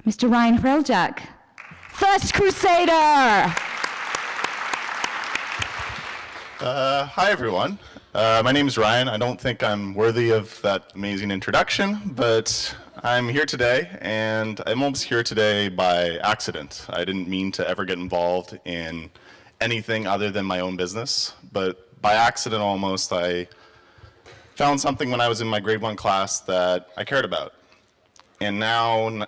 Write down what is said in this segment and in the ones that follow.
Mr. Ryan Hreljak, First Crusader. Hi, everyone. My name is Ryan. I don't think I'm worthy of that amazing introduction, but I'm here today, and I'm almost here today by accident. I didn't mean to ever get involved in anything other than my own business, but by accident almost, I found something when I was in my grade 1 class that I cared about. And now,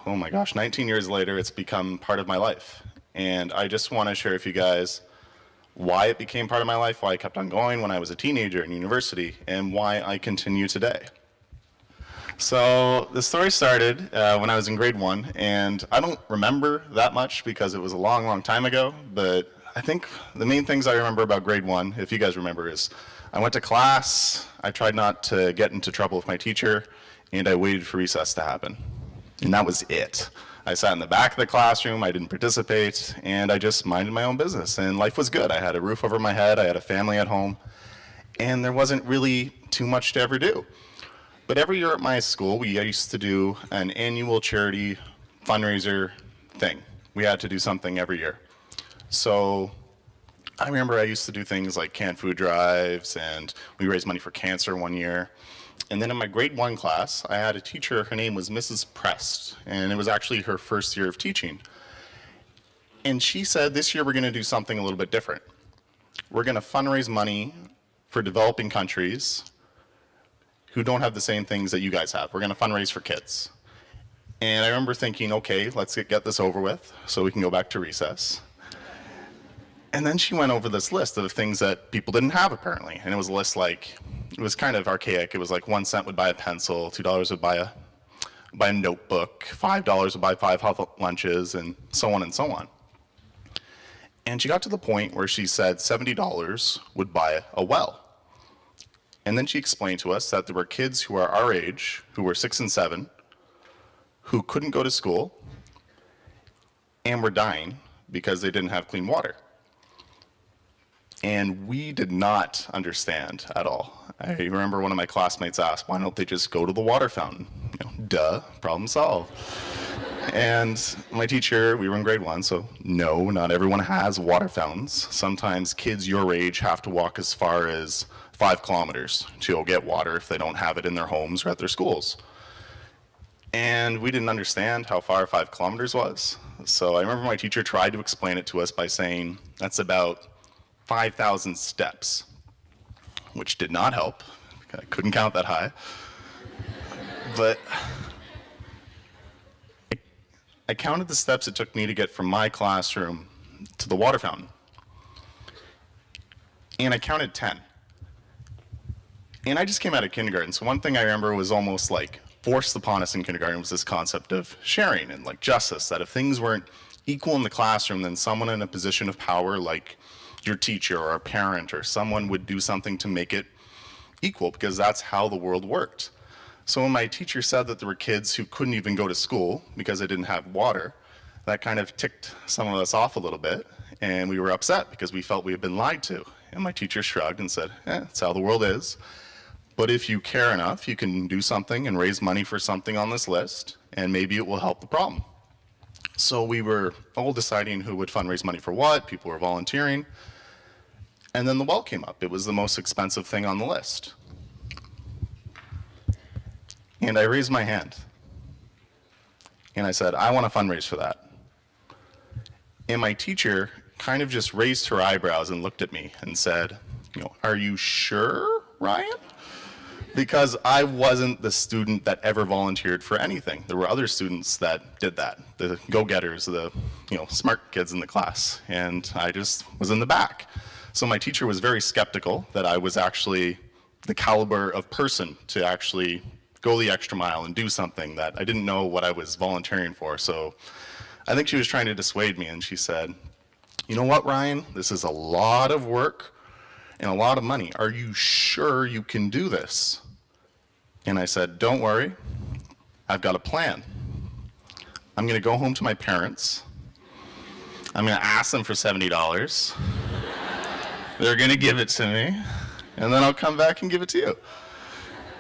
oh my gosh, 19 years later, it's become part of my life. And I just want to share with you guys why it became part of my life, why I kept on going when I was a teenager in university, and why I continue today. So the story started when I was in grade 1, and I don't remember that much because it was a long, long time ago, but I think the main things I remember about grade 1, if you guys remember, is I went to class, I tried not to get into trouble with my teacher, and I waited for recess to happen. And that was it. I sat in the back of the classroom, I didn't participate, and I just minded my own business. And life was good. I had a roof over my head, I had a family at home, and there wasn't really too much to ever do. But every year at my school, we used to do an annual charity fundraiser thing. We had to do something every year. So I remember I used to do things like canned food drives, and we raised money for cancer one year. And then in my grade 1 class, I had a teacher, her name was Mrs. Prest, and it was actually her first year of teaching. And she said, this year we're going to do something a little bit different. We're going to fundraise money for developing countries who don't have the same things that you guys have. We're going to fundraise for kids. And I remember thinking, okay, let's get this over with so we can go back to recess. And then she went over this list of things that people didn't have, apparently. And it was a list like, it was kind of archaic. It was like 1 cent would buy a pencil, $2 would buy a notebook, $5 would buy 5 hot lunches, and so on and so on. And she got to the point where she said $70 would buy a well. And then she explained to us that there were kids who are our age, who were 6 and 7, who couldn't go to school and were dying because they didn't have clean water. And we did not understand at all. I remember one of my classmates asked, why don't they just go to the water fountain? Duh, problem solved. And my teacher, we were in grade 1, so no, not everyone has water fountains. Sometimes kids your age have to walk as far as 5 kilometers to go get water if they don't have it in their homes or at their schools. And we didn't understand how far 5 kilometers was. So I remember my teacher tried to explain it to us by saying, that's about 5,000 steps, which did not help. I couldn't count that high. But I counted the steps it took me to get from my classroom to the water fountain. And I counted 10. And I just came out of kindergarten, so one thing I remember was almost like forced upon us in kindergarten was this concept of sharing and like justice, that if things weren't equal in the classroom, then someone in a position of power like your teacher or a parent or someone would do something to make it equal, because that's how the world worked. So when my teacher said that there were kids who couldn't even go to school because they didn't have water, that kind of ticked some of us off a little bit, and we were upset because we felt we had been lied to. And my teacher shrugged and said, that's how the world is. But if you care enough, you can do something and raise money for something on this list, and maybe it will help the problem. So we were all deciding who would fundraise money for what, people were volunteering, and then the well came up. It was the most expensive thing on the list. And I raised my hand, and I said, I want to fundraise for that. And my teacher kind of just raised her eyebrows and looked at me and said, are you sure, Ryan? Because I wasn't the student that ever volunteered for anything. There were other students that did that, the go-getters, the smart kids in the class, and I just was in the back. So my teacher was very skeptical that I was actually the caliber of person to actually go the extra mile and do something that I didn't know what I was volunteering for. So I think she was trying to dissuade me, and she said, you know what, Ryan, this is a lot of work and a lot of money. Are you sure you can do this? And I said, don't worry, I've got a plan. I'm going to go home to my parents. I'm going to ask them for $70. They're going to give it to me, and then I'll come back and give it to you.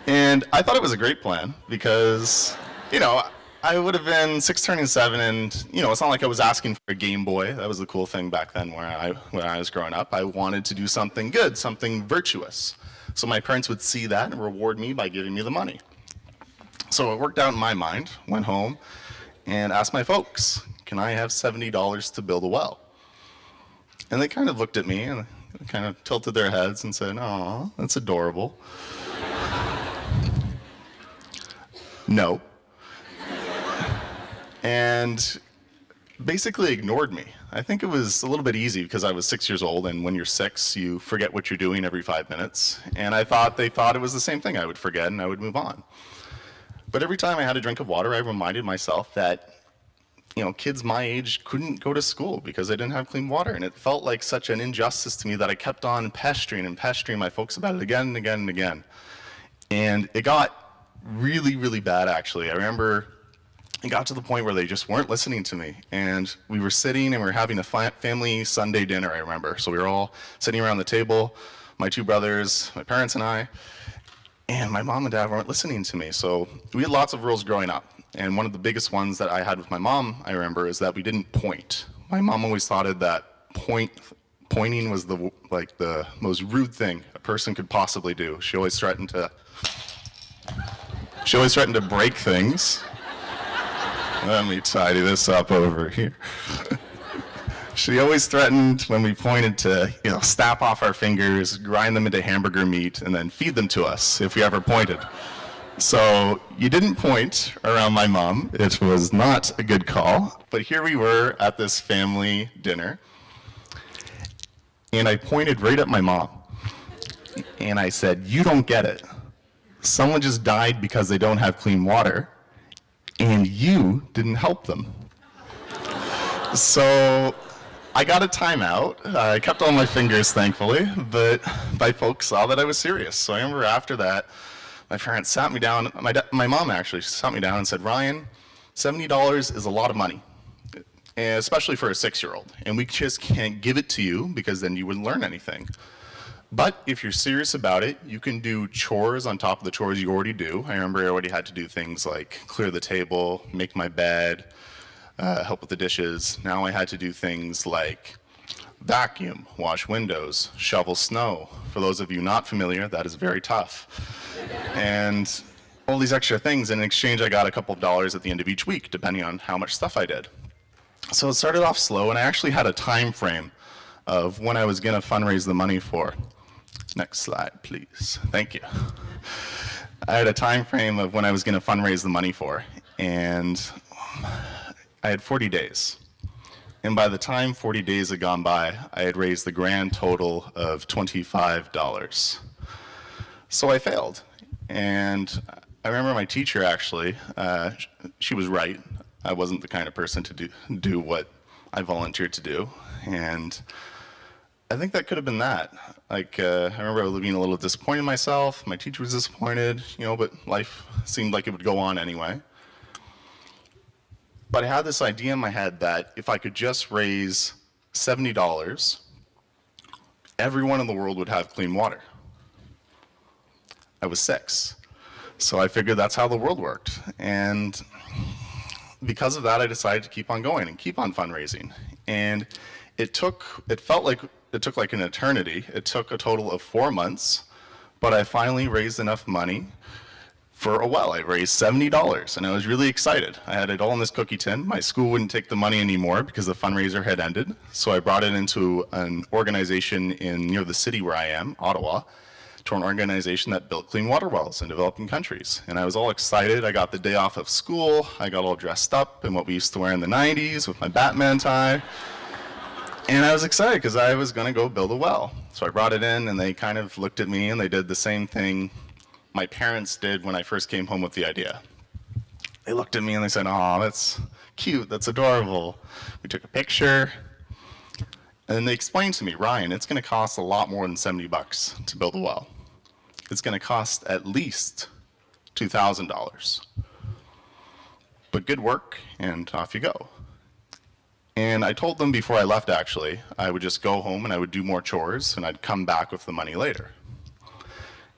And I thought it was a great plan because, I would have been 6 turning 7, and it's not like I was asking for a Game Boy. That was the cool thing back then when I was growing up. I wanted to do something good, something virtuous. So my parents would see that and reward me by giving me the money. So it worked out in my mind, went home, and asked my folks, can I have $70 to build a well? And they kind of looked at me and kind of tilted their heads and said, "Aw, that's adorable." No. And basically ignored me. I think it was a little bit easy because I was 6 years old, and when you're 6, you forget what you're doing every 5 minutes. And I thought they thought it was the same thing. I would forget and I would move on. But every time I had a drink of water, I reminded myself that kids my age couldn't go to school because they didn't have clean water. And it felt like such an injustice to me that I kept on pestering my folks about it again and again and again. And it got really, really bad, actually. I remember it got to the point where they just weren't listening to me. And we were sitting and we were having a family Sunday dinner, I remember. So we were all sitting around the table, my 2 brothers, my parents and I. And my mom and dad weren't listening to me. So we had lots of rules growing up. And one of the biggest ones that I had with my mom, I remember, is that we didn't point. My mom always thought that pointing was the most rude thing a person could possibly do. She always threatened to break things. Let me tidy this up over here. She always threatened when we pointed to, snap off our fingers, grind them into hamburger meat, and then feed them to us if we ever pointed. So you didn't point around my mom. It was not a good call. But here we were at this family dinner, and I pointed right at my mom. And I said, "You don't get it. Someone just died because they don't have clean water, and you didn't help them." So I got a timeout. I kept all my fingers, thankfully, but my folks saw that I was serious. So I remember after that, my parents sat me down. My mom actually sat me down and said, "Ryan, $70 is a lot of money, especially for a 6-year-old, and we just can't give it to you because then you wouldn't learn anything. But if you're serious about it, you can do chores on top of the chores you already do." I remember I already had to do things like clear the table, make my bed, help with the dishes. Now I had to do things like vacuum, wash windows, shovel snow. For those of you not familiar, that is very tough. And all these extra things. In exchange, I got a couple of dollars at the end of each week, depending on how much stuff I did. So it started off slow, and I actually had a time frame of when I was going to fundraise the money for. Next slide, please. Thank you. I had a time frame of when I was going to fundraise the money for, and I had 40 days. And by the time 40 days had gone by, I had raised the grand total of $25. So I failed. And I remember my teacher actually, she was right. I wasn't the kind of person to do what I volunteered to do. And I think that could have been that. I remember being a little disappointed in myself. My teacher was disappointed, but life seemed like it would go on anyway. But I had this idea in my head that if I could just raise $70, everyone in the world would have clean water. I was 6, so I figured that's how the world worked. And because of that, I decided to keep on going and keep on fundraising. And it felt like it took like an eternity. It took a total of 4 months, but I finally raised enough money for a well. I raised $70, and I was really excited. I had it all in this cookie tin. My school wouldn't take the money anymore because the fundraiser had ended, so I brought it into an organization near the city where I am, Ottawa, to an organization that built clean water wells in developing countries. And I was all excited. I got the day off of school. I got all dressed up in what we used to wear in the 90s with my Batman tie. And I was excited because I was going to go build a well. So I brought it in, and they kind of looked at me, and they did the same thing my parents did when I first came home with the idea. They looked at me and they said, "Oh, that's cute, that's adorable." We took a picture, and then they explained to me, "Ryan, it's going to cost a lot more than $70 to build a well. It's going to cost at least $2,000. But good work, and off you go." And I told them before I left, actually, I would just go home and I would do more chores, and I'd come back with the money later.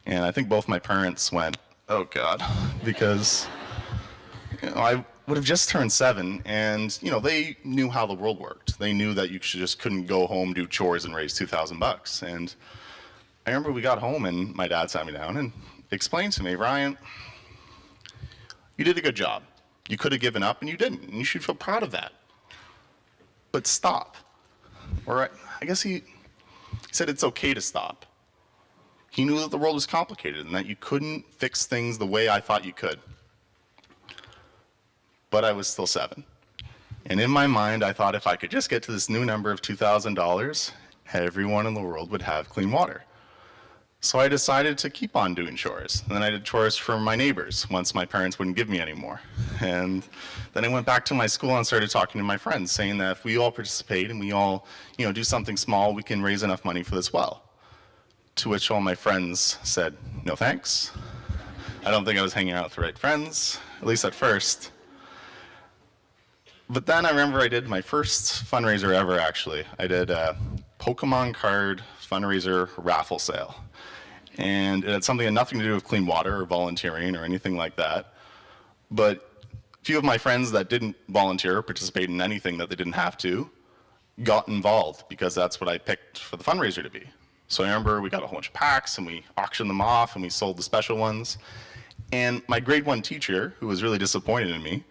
And I think both my parents went, "Oh God," because would have just turned 7, and they knew how the world worked. They knew that you just couldn't go home, do chores, and raise $2,000. And I remember we got home, and my dad sat me down and explained to me, Ryan, you did a good job. You could have given up, and you didn't, and you should feel proud of that. But stop. Or I guess he said it's okay to stop. He knew that the world was complicated and that you couldn't fix things the way I thought you could. But I was still 7. And in my mind, I thought if I could just get to this new number of $2,000, everyone in the world would have clean water. So I decided to keep on doing chores. And then I did chores for my neighbors once my parents wouldn't give me any more. And then I went back to my school and started talking to my friends, saying that if we all participate and we all, do something small, we can raise enough money for this well. To which all my friends said, no thanks. I don't think I was hanging out with the right friends, at least at first. But then I remember I did my first fundraiser ever, actually. I did a Pokemon card fundraiser raffle sale. And it had nothing to do with clean water or volunteering or anything like that. But a few of my friends that didn't volunteer or participate in anything that they didn't have to got involved because that's what I picked for the fundraiser to be. So I remember we got a whole bunch of packs and we auctioned them off and we sold the special ones. And my grade 1 teacher, who was really disappointed in me,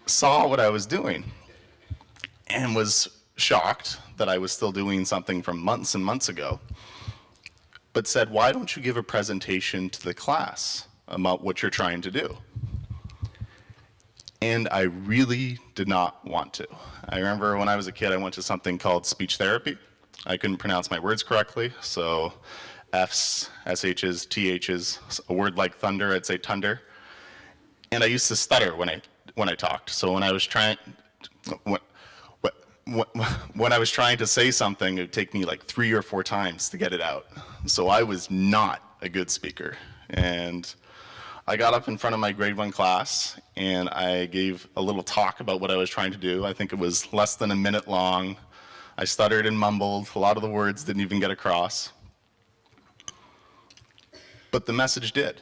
saw what I was doing and was shocked that I was still doing something from months and months ago, but said, why don't you give a presentation to the class about what you're trying to do? And I really did not want to. I remember when I was a kid, I went to something called speech therapy. I couldn't pronounce my words correctly, so F's, SH's, TH's, a word like thunder, I'd say tunder. And I used to stutter when I talked. So when I was trying to say something, it would take me like 3 or 4 times to get it out. So I was not a good speaker. And I got up in front of my grade 1 class and I gave a little talk about what I was trying to do. I think it was less than a minute long. I stuttered and mumbled. A lot of the words didn't even get across. But the message did.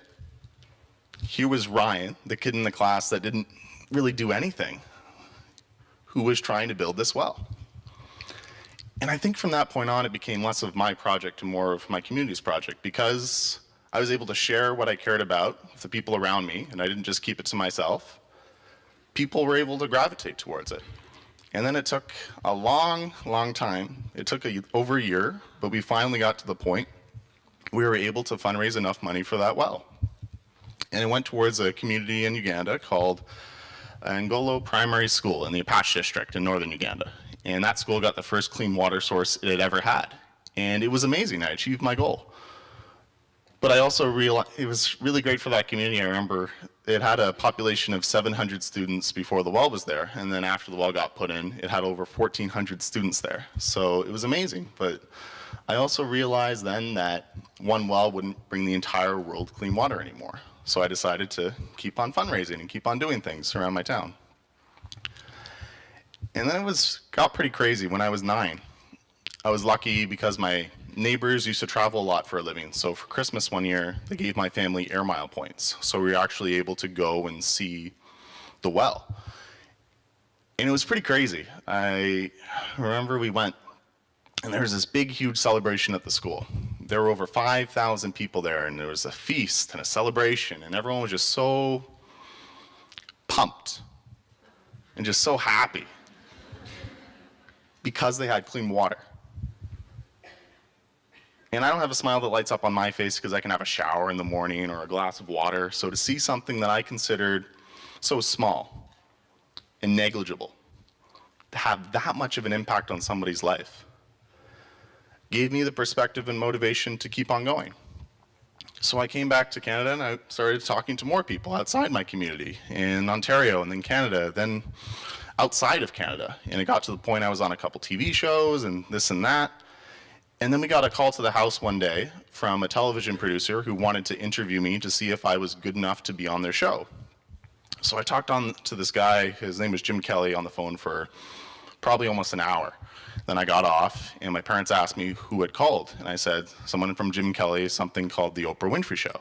Here was Ryan, the kid in the class that didn't really do anything, who was trying to build this well. And I think from that point on, it became less of my project and more of my community's project, because I was able to share what I cared about with the people around me, and I didn't just keep it to myself. People were able to gravitate towards it. And then it took a long, long time. It took over a year, but we finally got to the point we were able to fundraise enough money for that well. And it went towards a community in Uganda called Angolo Primary School in the Apache District in northern Uganda. And that school got the first clean water source it had ever had. And it was amazing. I achieved my goal. But I also realized it was really great for that community. I remember it had a population of 700 students before the well was there. And then after the well got put in, it had over 1,400 students there. So it was amazing. But I also realized then that one well wouldn't bring the entire world clean water anymore. So I decided to keep on fundraising and keep on doing things around my town. And then it got pretty crazy when I was 9. I was lucky because my neighbors used to travel a lot for a living. So for Christmas one year, they gave my family air mile points. So we were actually able to go and see the well. And it was pretty crazy. I remember we went, and there was this big, huge celebration at the school. There were over 5,000 people there, and there was a feast and a celebration, and everyone was just so pumped and just so happy because they had clean water. And I don't have a smile that lights up on my face because I can have a shower in the morning or a glass of water. So to see something that I considered so small and negligible to have that much of an impact on somebody's life gave me the perspective and motivation to keep on going. So I came back to Canada and I started talking to more people outside my community in Ontario and then Canada, then outside of Canada. And it got to the point I was on a couple TV shows and this and that. And then we got a call to the house one day from a television producer who wanted to interview me to see if I was good enough to be on their show. So I talked to this guy, his name was Jim Kelly, on the phone for probably almost an hour. Then I got off and my parents asked me who had called. And I said, someone from Jim Kelly, something called the Oprah Winfrey Show.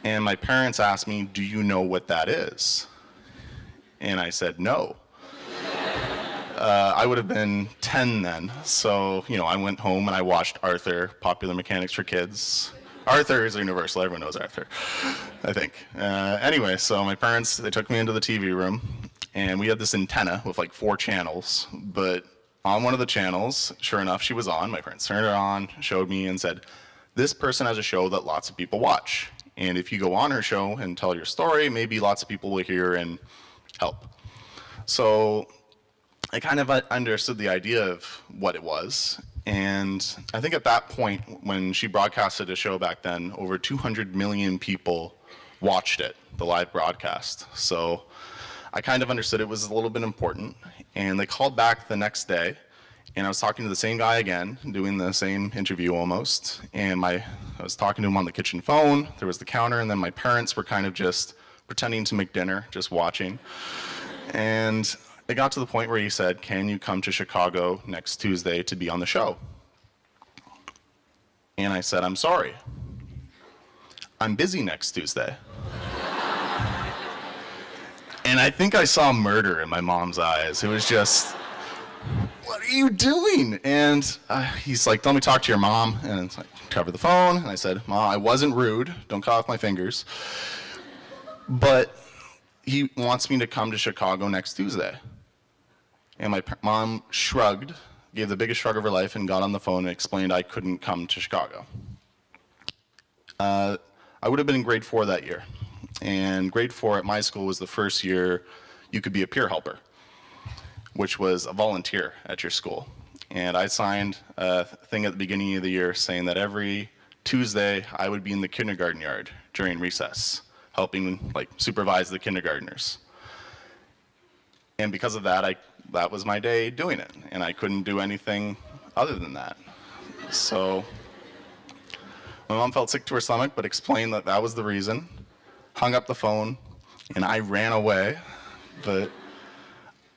And my parents asked me, do you know what that is? And I said, no. I would have been 10 then. So, I went home and I watched Arthur, Popular Mechanics for Kids. Arthur is universal. Everyone knows Arthur, I think. Anyway, so my parents, they took me into the TV room, and we had this antenna with like 4 channels. But on one of the channels, sure enough, she was on. My parents turned her on, showed me, and said, this person has a show that lots of people watch. And if you go on her show and tell your story, maybe lots of people will hear and help. So I kind of understood the idea of what it was. And I think at that point, when she broadcasted a show back then, over 200 million people watched it, the live broadcast. So I kind of understood it was a little bit important. And they called back the next day, and I was talking to the same guy again, doing the same interview almost. And I was talking to him on the kitchen phone. There was the counter, and then my parents were kind of just pretending to make dinner, just watching. And it got to the point where he said, can you come to Chicago next Tuesday to be on the show? And I said, I'm sorry. I'm busy next Tuesday. And I think I saw murder in my mom's eyes. It was just, what are you doing? And he's like, let me talk to your mom. And it's like, cover the phone. And I said, Mom, I wasn't rude. Don't cut off my fingers. But he wants me to come to Chicago next Tuesday. And my mom shrugged, gave the biggest shrug of her life, and got on the phone and explained I couldn't come to Chicago. I would have been in grade 4 that year. And grade 4 at my school was the first year you could be a peer helper, which was a volunteer at your school. And I signed a thing at the beginning of the year saying that every Tuesday I would be in the kindergarten yard during recess, helping supervise the kindergartners. And because of that, that was my day doing it, and I couldn't do anything other than that. So my mom felt sick to her stomach, but explained that that was the reason, hung up the phone, and I ran away. But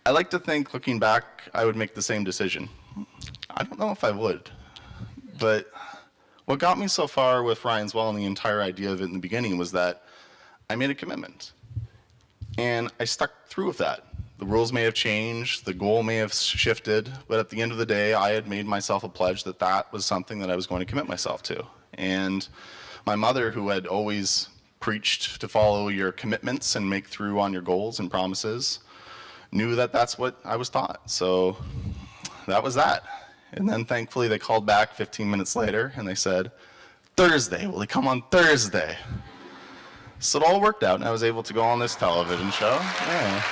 I like to think, looking back, I would make the same decision. I don't know if I would, but what got me so far with Ryan's Well and the entire idea of it in the beginning was that I made a commitment, and I stuck through with that. The rules may have changed, the goal may have shifted, but at the end of the day, I had made myself a pledge that that was something that I was going to commit myself to. And my mother, who had always preached to follow your commitments and make through on your goals and promises, knew that that's what I was taught. So that was that. And then thankfully they called back 15 minutes later and they said, Thursday, will he come on Thursday? So it all worked out, and I was able to go on this television show. Yeah.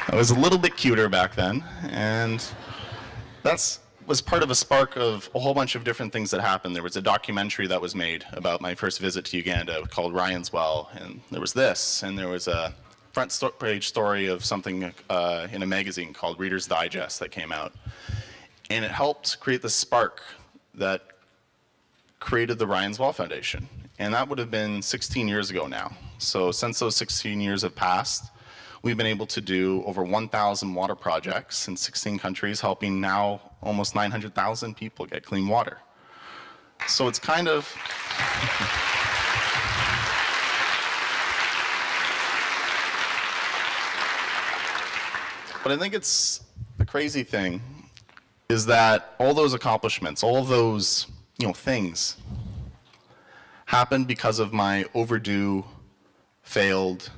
I was a little bit cuter back then, and that was part of a spark of a whole bunch of different things that happened. There was a documentary that was made about my first visit to Uganda called Ryan's Well, and there was this, and there was a front page story of something in a magazine called Reader's Digest that came out. And it helped create the spark that created the Ryan's Well Foundation. And that would have been 16 years ago now. So since those 16 years have passed, we've been able to do over 1,000 water projects in 16 countries, helping now almost 900,000 people get clean water. So it's kind of... But I think it's the crazy thing is that all those accomplishments, all of those things happened because of my overdue, failed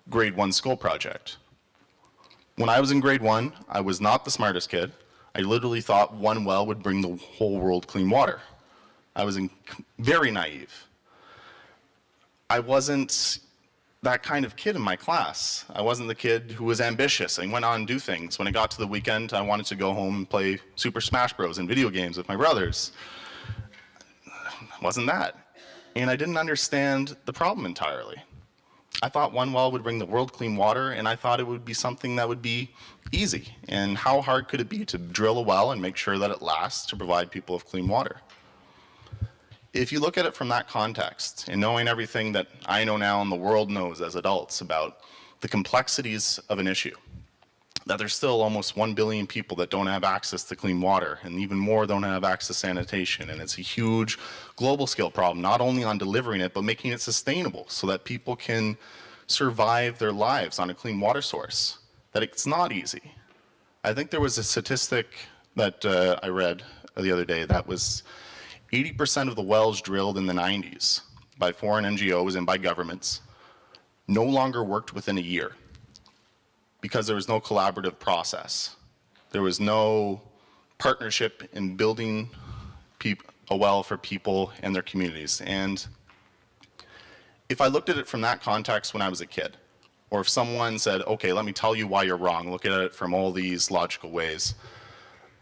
grade 1 school project. When I was in grade 1, I was not the smartest kid. I literally thought one well would bring the whole world clean water. I was very naive. I wasn't that kind of kid in my class. I wasn't the kid who was ambitious and went on and do things. When it got to the weekend, I wanted to go home and play Super Smash Bros. And video games with my brothers. It wasn't that. And I didn't understand the problem entirely. I thought one well would bring the world clean water, and I thought it would be something that would be easy. And how hard could it be to drill a well and make sure that it lasts to provide people with clean water? If you look at it from that context, and knowing everything that I know now and the world knows as adults about the complexities of an issue, that there's still almost 1 billion people that don't have access to clean water, and even more don't have access to sanitation. And it's a huge global scale problem, not only on delivering it, but making it sustainable so that people can survive their lives on a clean water source. That it's not easy. I think there was a statistic that I read the other day that was 80% of the wells drilled in the 90s by foreign NGOs and by governments no longer worked within a year, because there was no collaborative process. There was no partnership in building a well for people and their communities. And if I looked at it from that context when I was a kid, or if someone said, okay, let me tell you why you're wrong, look at it from all these logical ways,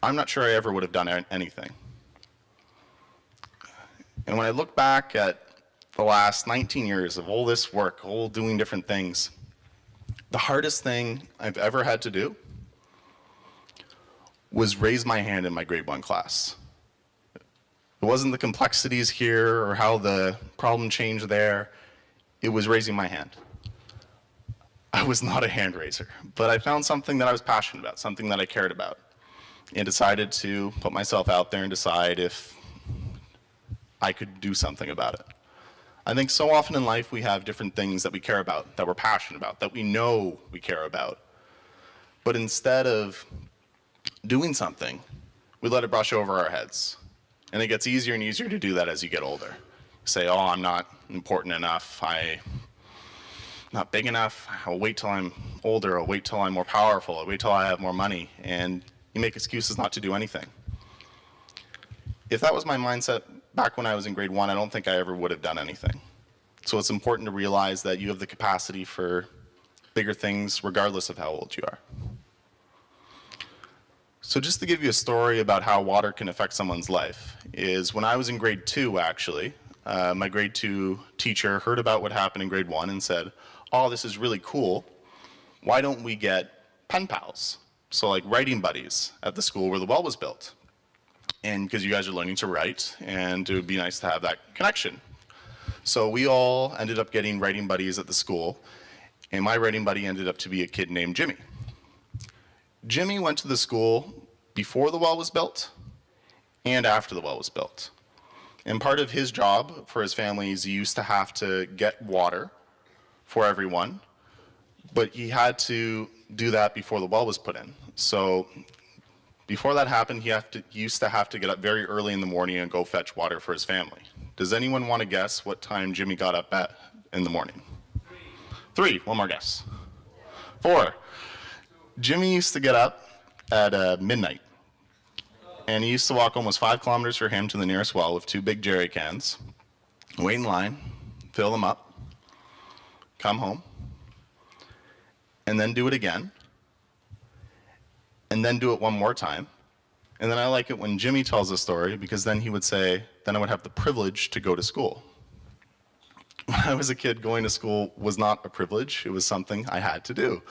I'm not sure I ever would have done anything. And when I look back at the last 19 years of all this work, all doing different things, the hardest thing I've ever had to do was raise my hand in my grade 1 class. It wasn't the complexities here or how the problem changed there. It was raising my hand. I was not a hand raiser, but I found something that I was passionate about, something that I cared about, and decided to put myself out there and decide if I could do something about it. I think so often in life we have different things that we care about, that we're passionate about, that we know we care about. But instead of doing something, we let it brush over our heads. And it gets easier and easier to do that as you get older. Say, oh, I'm not important enough, I'm not big enough, I'll wait till I'm older, I'll wait till I'm more powerful, I'll wait till I have more money, and you make excuses not to do anything. If that was my mindset back when I was in grade 1, I don't think I ever would have done anything. So it's important to realize that you have the capacity for bigger things regardless of how old you are. So just to give you a story about how water can affect someone's life, is when I was in grade 2 actually, my grade 2 teacher heard about what happened in grade 1 and said, oh, this is really cool, why don't we get pen pals? So like writing buddies at the school where the well was built. And because you guys are learning to write, and it would be nice to have that connection. So we all ended up getting writing buddies at the school, and my writing buddy ended up to be a kid named Jimmy. Jimmy went to the school before the well was built and after the well was built. And part of his job for his family is he used to have to get water for everyone, but he had to do that before the well was put in. So before that happened, he used to have to get up very early in the morning and go fetch water for his family. Does anyone want to guess what time Jimmy got up in the morning? 3. One more guess. 4. Jimmy used to get up at midnight. And he used to walk almost 5 kilometers for him to the nearest well with 2 big jerry cans, wait in line, fill them up, come home, and then do it again, and then do it one more time. And then I like it when Jimmy tells the story, because then he would say, then I would have the privilege to go to school. When I was a kid, going to school was not a privilege, it was something I had to do.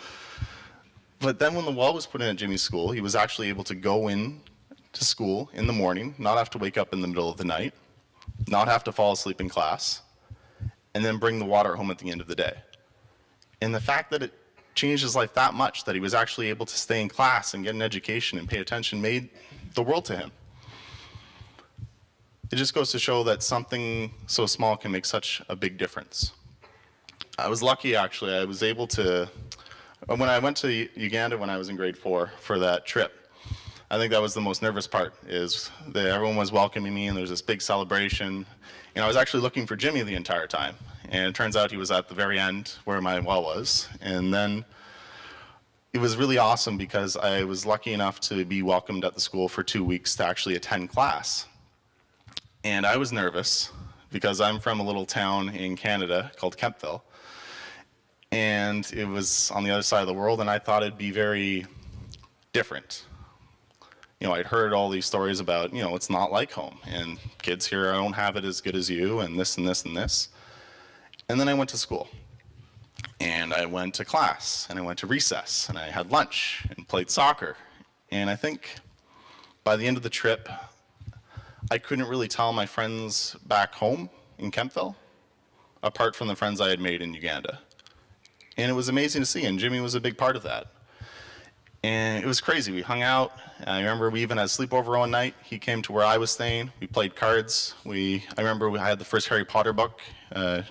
But then when the well was put in at Jimmy's school, he was actually able to go in to school in the morning, not have to wake up in the middle of the night, not have to fall asleep in class, and then bring the water home at the end of the day. And the fact that it changed his life that much, that he was actually able to stay in class and get an education and pay attention, made the world to him. It just goes to show that something so small can make such a big difference. I was lucky, actually. I was able to, when I went to Uganda when I was in grade 4 for that trip, I think that was the most nervous part, is that everyone was welcoming me and there was this big celebration. And I was actually looking for Jimmy the entire time. And it turns out he was at the very end where my well was. And then it was really awesome because I was lucky enough to be welcomed at the school for 2 weeks to actually attend class. And I was nervous because I'm from a little town in Canada called Kemptville. And it was on the other side of the world, and I thought it'd be very different. You know, I'd heard all these stories about, you know, it's not like home, and kids here don't have it as good as you, and this and this and this. And then I went to school, and I went to class, and I went to recess, and I had lunch, and played soccer. And I think by the end of the trip, I couldn't really tell my friends back home in Kemptville, apart from the friends I had made in Uganda. And it was amazing to see, and Jimmy was a big part of that. And it was crazy. We hung out. I remember we even had a sleepover one night. He came to where I was staying. We played cards. I remember I had the first Harry Potter book.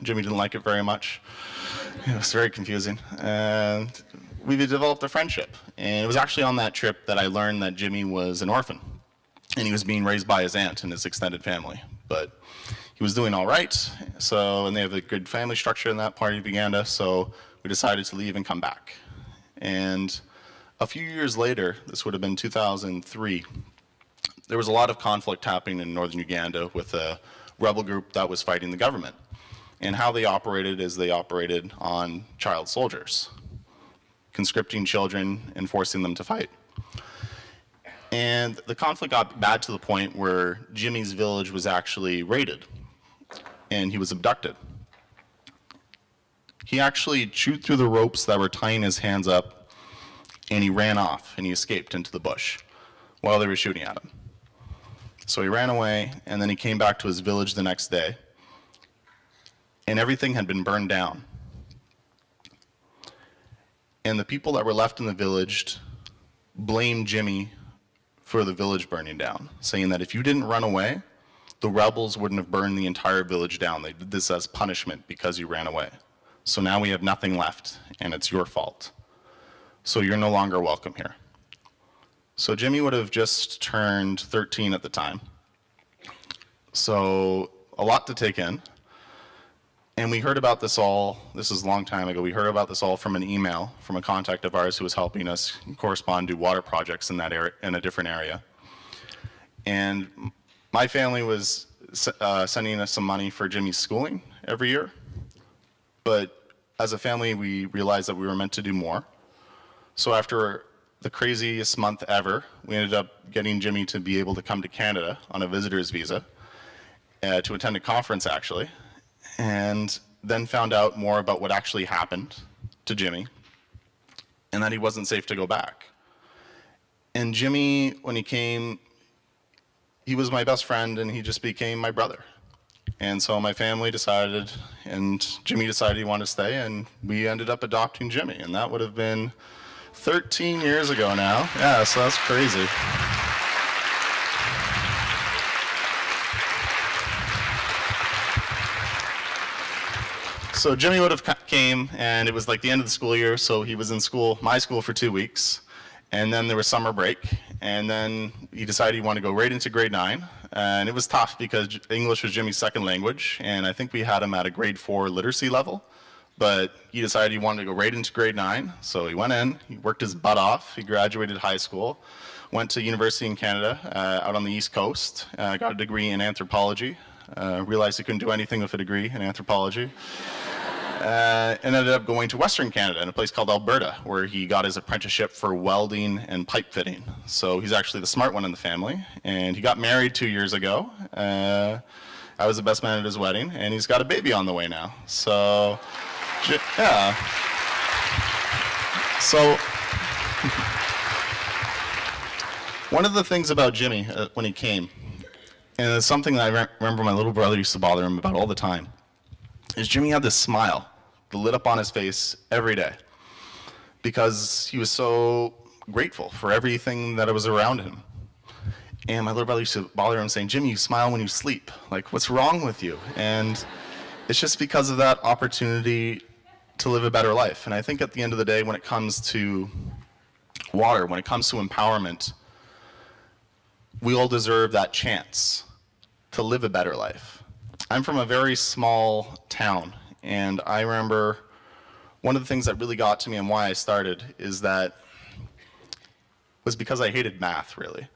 Jimmy didn't like it very much. It was very confusing. And we developed a friendship. And it was actually on that trip that I learned that Jimmy was an orphan. And he was being raised by his aunt and his extended family. But he was doing all right. And they have a good family structure in that part of Uganda. So we decided to leave and come back. And a few years later, this would have been 2003, there was a lot of conflict happening in northern Uganda with a rebel group that was fighting the government. And how they operated is they operated on child soldiers, conscripting children and forcing them to fight. And the conflict got bad to the point where Jimmy's village was actually raided, and he was abducted. He actually chewed through the ropes that were tying his hands up, and he ran off, and he escaped into the bush while they were shooting at him. So he ran away, and then he came back to his village the next day, and everything had been burned down. And the people that were left in the village blamed Jimmy for the village burning down, saying that if you didn't run away, the rebels wouldn't have burned the entire village down. They did this as punishment because you ran away. So now we have nothing left, and it's your fault. So you're no longer welcome here. So Jimmy would have just turned 13 at the time. So a lot to take in. And we heard about this all, this is a long time ago, we heard about this all from an email from a contact of ours who was helping us correspond, do water projects in that area, in a different area. And my family was sending us some money for Jimmy's schooling every year. But as a family, we realized that we were meant to do more. So after the craziest month ever, we ended up getting Jimmy to be able to come to Canada on a visitor's visa to attend a conference, actually, and then found out more about what actually happened to Jimmy and that he wasn't safe to go back. And Jimmy, when he came, he was my best friend, and he just became my brother. And so my family decided, and Jimmy decided he wanted to stay, and we ended up adopting Jimmy, and that would have been 13 years ago now. Yeah, so that's crazy. So Jimmy would have came, and it was like the end of the school year, so he was in school, my school, for 2 weeks. And then there was summer break, and then he decided he wanted to go right into grade 9. And it was tough because English was Jimmy's second language, and I think we had him at a grade 4 literacy level. But he decided he wanted to go right into grade 9, so he went in, he worked his butt off, he graduated high school, went to university in Canada, out on the East Coast, got a degree in anthropology, realized he couldn't do anything with a degree in anthropology, and ended up going to Western Canada in a place called Alberta, where he got his apprenticeship for welding and pipe fitting. So he's actually the smart one in the family, and he got married 2 years ago. I was the best man at his wedding, and he's got a baby on the way now. So, yeah. So, one of the things about Jimmy when he came, and it's something that I remember my little brother used to bother him about all the time, is Jimmy had this smile that lit up on his face every day because he was so grateful for everything that was around him. And my little brother used to bother him saying, "Jimmy, you smile when you sleep. Like, what's wrong with you?" And it's just because of that opportunity to live a better life. And I think at the end of the day, when it comes to water, when it comes to empowerment, we all deserve that chance to live a better life. I'm from a very small town, and I remember one of the things that really got to me and why I started is that was because I hated math, really.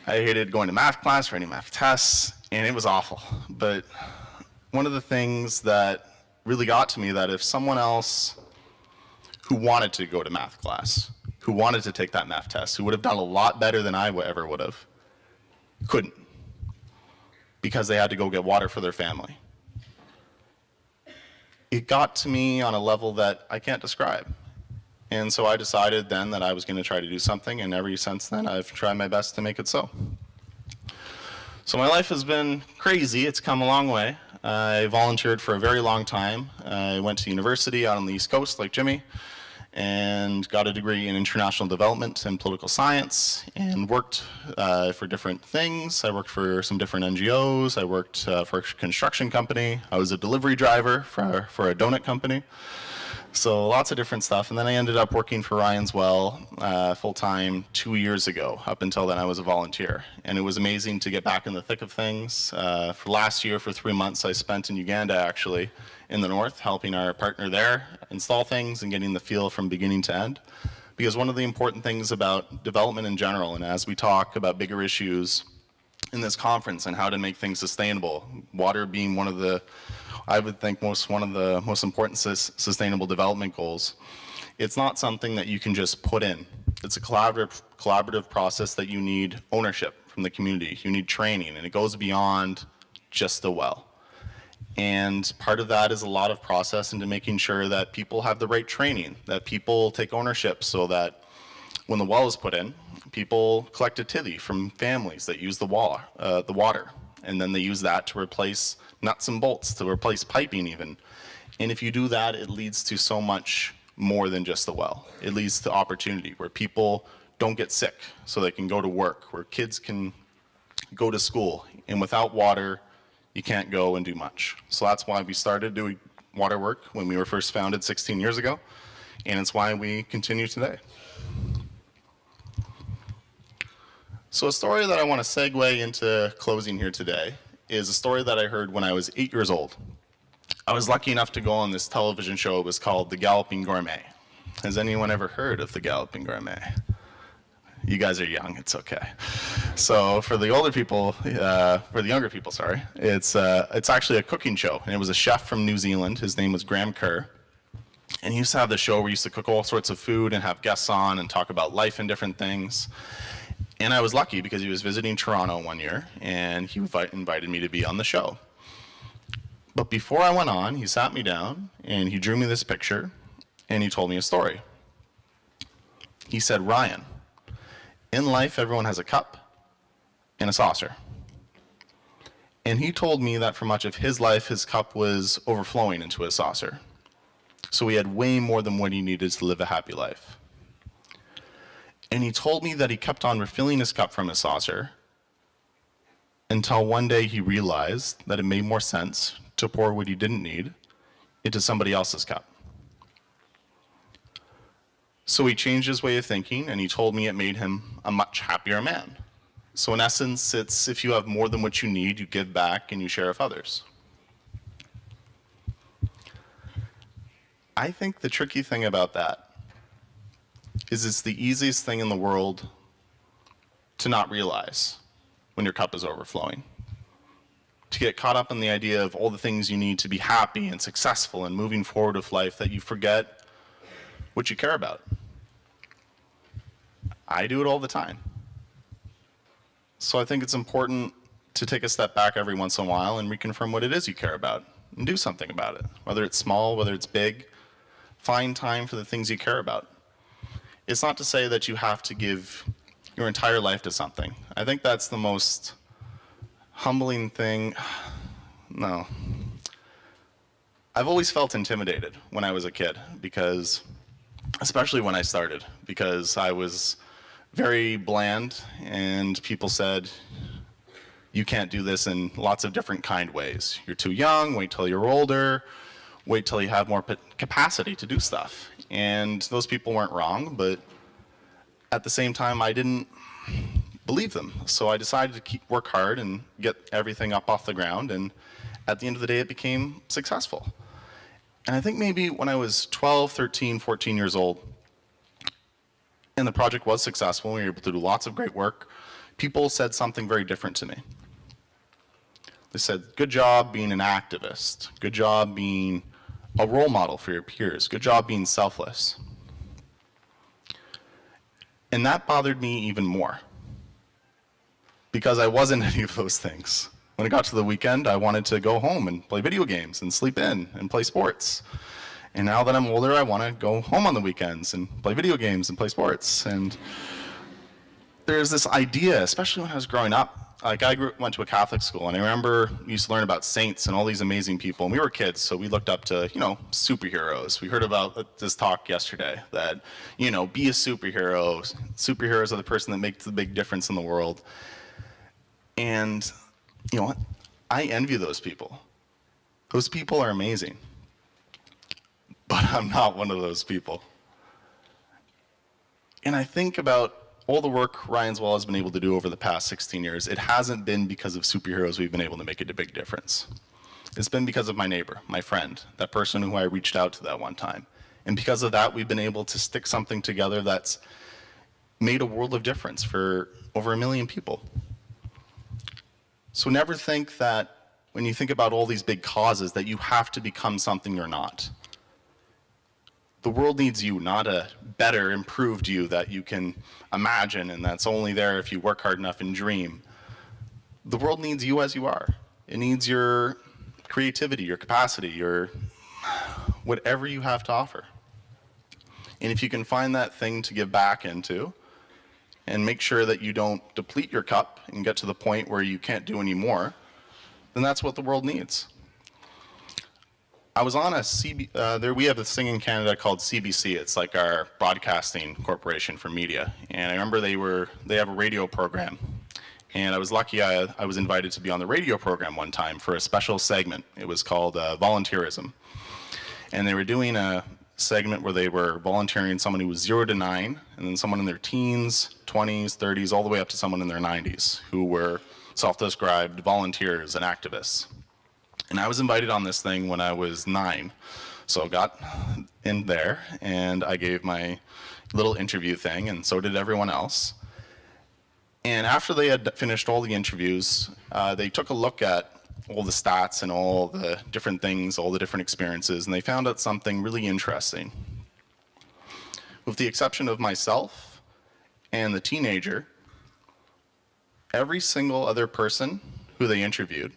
I hated going to math class, writing math tests, and it was awful. But one of the things that really got to me that if someone else who wanted to go to math class, who wanted to take that math test, who would have done a lot better than I ever would have, couldn't, because they had to go get water for their family. It got to me on a level that I can't describe. And so I decided then that I was going to try to do something, and ever since then I've tried my best to make it so. So my life has been crazy. It's come a long way. I volunteered for a very long time. I went to university out on the East Coast like Jimmy, and got a degree in international development and political science, and worked for different things. I worked for some different NGOs. I worked for a construction company. I was a delivery driver for a donut company. So lots of different stuff. And then I ended up working for Ryan's Well full-time 2 years ago. Up until then, I was a volunteer. And it was amazing to get back in the thick of things. For last year, for 3 months, I spent in Uganda, actually, in the north, helping our partner there install things and getting the feel from beginning to end. Because one of the important things about development in general, and as we talk about bigger issues in this conference and how to make things sustainable, water being one of the, I would think, one of the most important sustainable development goals, it's not something that you can just put in. It's a collaborative process that you need ownership from the community. You need training, and it goes beyond just the well. And part of that is a lot of process into making sure that people have the right training, that people take ownership so that when the well is put in, people collect a tithe from families that use the water. And then they use that to replace nuts and bolts, to replace piping even. And if you do that, it leads to so much more than just the well. It leads to opportunity where people don't get sick so they can go to work, where kids can go to school. And without water, you can't go and do much. So that's why we started doing water work when we were first founded 16 years ago, and it's why we continue today. So a story that I want to segue into closing here today is a story that I heard when I was 8 years old. I was lucky enough to go on this television show. It was called The Galloping Gourmet. Has anyone ever heard of The Galloping Gourmet? You guys are young, it's okay. So for the older people, for the younger people, sorry, it's actually a cooking show. And it was a chef from New Zealand. His name was Graham Kerr. And he used to have the show where he used to cook all sorts of food and have guests on and talk about life and different things. And I was lucky because he was visiting Toronto one year, and he invited me to be on the show. But before I went on, he sat me down, and he drew me this picture, and he told me a story. He said, "Ryan, in life, everyone has a cup and a saucer." And he told me that for much of his life, his cup was overflowing into his saucer. So he had way more than what he needed to live a happy life. And he told me that he kept on refilling his cup from his saucer until one day he realized that it made more sense to pour what he didn't need into somebody else's cup. So he changed his way of thinking, and he told me it made him a much happier man. So in essence, it's if you have more than what you need, you give back and you share with others. I think the tricky thing about that is it's the easiest thing in the world to not realize when your cup is overflowing. To get caught up in the idea of all the things you need to be happy and successful and moving forward with life that you forget what you care about. I do it all the time. So I think it's important to take a step back every once in a while and reconfirm what it is you care about and do something about it. Whether it's small, whether it's big, find time for the things you care about. It's not to say that you have to give your entire life to something. I think that's the most humbling thing. No. I've always felt intimidated when I was a kid because, especially when I started, because I was very bland and people said, you can't do this in lots of different kind ways. You're too young, wait till you're older, wait till you have more capacity to do stuff. And those people weren't wrong, but at the same time, I didn't believe them. So I decided to work hard and get everything up off the ground, and at the end of the day, it became successful. And I think maybe when I was 12, 13, 14 years old, and the project was successful, we were able to do lots of great work, people said something very different to me. They said, good job being an activist. Good job being a role model for your peers. Good job being selfless. And that bothered me even more because I wasn't any of those things. When it got to the weekend, I wanted to go home and play video games and sleep in and play sports. And now that I'm older, I want to go home on the weekends and play video games and play sports. And there's this idea, especially when I was growing up. Like went to a Catholic school, and I remember we used to learn about saints and all these amazing people. And we were kids, so we looked up to, superheroes. We heard about this talk yesterday that, be a superhero. Superheroes are the person that makes the big difference in the world. And you know what? I envy those people. Those people are amazing. But I'm not one of those people. And I think about all the work Ryan's Well has been able to do over the past 16 years. It hasn't been because of superheroes we've been able to make a big difference. It's been because of my neighbor, my friend, that person who I reached out to that one time. And because of that, we've been able to stick something together that's made a world of difference for over 1 million people. So never think that when you think about all these big causes that you have to become something you're not. The world needs you, not a better, improved you that you can imagine and that's only there if you work hard enough and dream. The world needs you as you are. It needs your creativity, your capacity, your whatever you have to offer. And if you can find that thing to give back into and make sure that you don't deplete your cup and get to the point where you can't do any more, then that's what the world needs. I was on we have this thing in Canada called CBC. It's like our broadcasting corporation for media. And I remember they have a radio program. And I was lucky I was invited to be on the radio program one time for a special segment. It was called Volunteerism. And they were doing a segment where they were volunteering someone who was 0 to 9, and then someone in their teens, 20s, 30s, all the way up to someone in their 90s who were self-described volunteers and activists. And I was invited on this thing when I was 9. So I got in there and I gave my little interview thing, and so did everyone else. And after they had finished all the interviews, they took a look at all the stats and all the different things, all the different experiences, and they found out something really interesting. With the exception of myself and the teenager, every single other person who they interviewed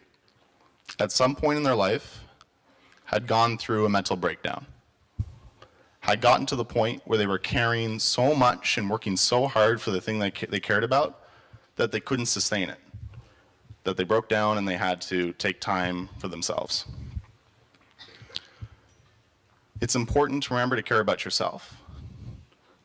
at some point in their life had gone through a mental breakdown, had gotten to the point where they were caring so much and working so hard for the thing they cared about that they couldn't sustain it, that they broke down and they had to take time for themselves. It's important to remember to care about yourself,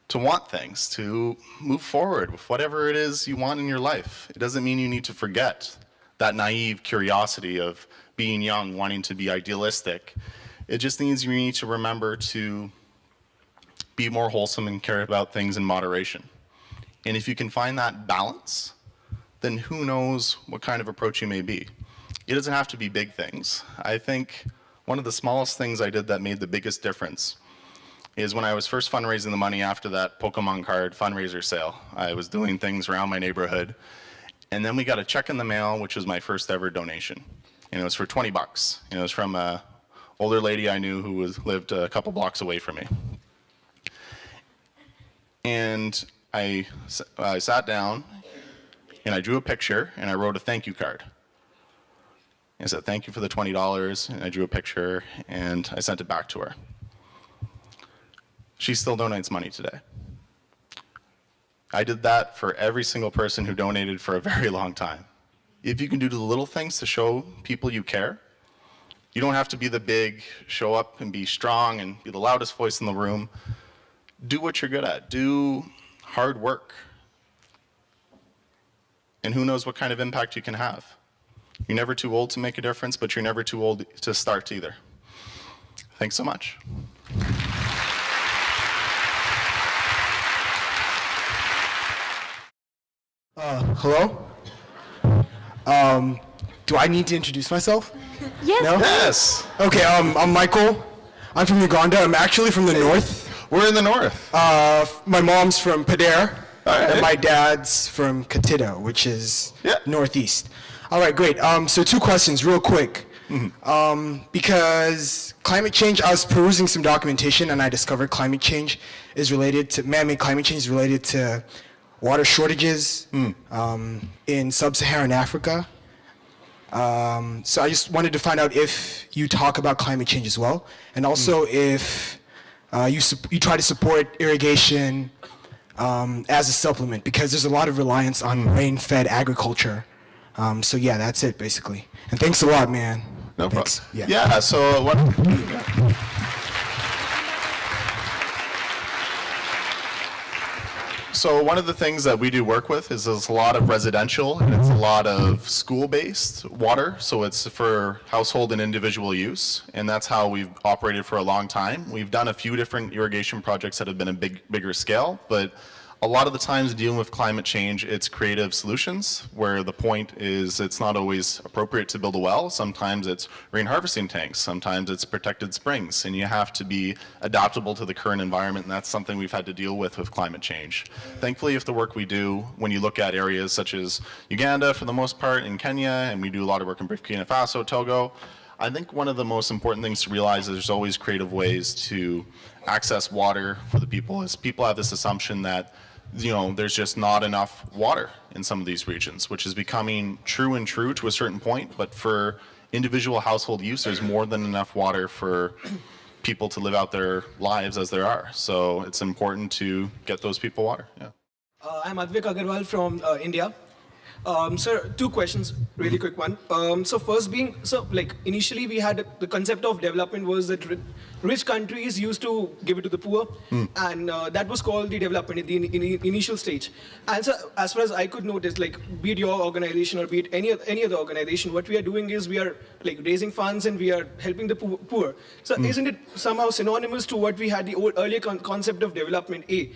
to want things, to move forward with whatever it is you want in your life. It doesn't mean you need to forget that naive curiosity of being young, wanting to be idealistic. It just means you need to remember to be more wholesome and care about things in moderation. And if you can find that balance, then who knows what kind of approach you may be. It doesn't have to be big things. I think one of the smallest things I did that made the biggest difference is when I was first fundraising the money after that Pokemon card fundraiser sale. I was doing things around my neighborhood, and then we got a check in the mail, which was my first ever donation. And it was for $20. And it was from an older lady I knew who lived a couple blocks away from me. And I sat down, and I drew a picture, and I wrote a thank you card. I said, thank you for the $20, and I drew a picture, and I sent it back to her. She still donates money today. I did that for every single person who donated for a very long time. If you can do the little things to show people you care, you don't have to be the big, show up and be strong and be the loudest voice in the room. Do what you're good at. Do hard work. And who knows what kind of impact you can have. You're never too old to make a difference, but you're never too old to start either. Thanks so much. Hello? Do I need to introduce myself? Yes. No? Yes, Okay, I'm Michael. I'm from Uganda. I'm actually from the north. we're in the north. My mom's from Padere, Alright. and my dad's from Katido, which is Yeah. northeast. All right, great. So 2 questions, real quick. Because climate change, I was perusing some documentation, and I discovered climate change is related to, man-made climate change is related to water shortages in sub-Saharan Africa. So I just wanted to find out if you talk about climate change as well, and also if you try to support irrigation as a supplement because there's a lot of reliance on rain-fed agriculture. So yeah, that's it basically. And thanks a lot, man. No problem. Thanks. Yeah. Yeah, so what... So one of the things that we do work with is there's a lot of residential and it's a lot of school-based water. So it's for household and individual use, and that's how we've operated for a long time. We've done a few different irrigation projects that have been a bigger scale, but a lot of the times dealing with climate change, it's creative solutions where the point is it's not always appropriate to build a well. Sometimes it's rain harvesting tanks. Sometimes it's protected springs. And you have to be adaptable to the current environment, and that's something we've had to deal with climate change. Thankfully, if the work we do, when you look at areas such as Uganda for the most part, in Kenya, and we do a lot of work in Burkina Faso, Togo, I think one of the most important things to realize is there's always creative ways to access water for the people. Is people have this assumption that there's just not enough water in some of these regions, which is becoming true to a certain point. But for individual household use, there's more than enough water for people to live out their lives as there are. So it's important to get those people water. Yeah. I'm Advik Agarwal from India. Sir, two questions, really quick one. So first being, initially we had the concept of development was that rich countries used to give it to the poor, and that was called the development in the initial stage. And so as far as I could notice, be it your organization or be it any other organization, what we are doing is we are raising funds and we are helping the poor. So isn't it somehow synonymous to what we had the earlier concept of development A?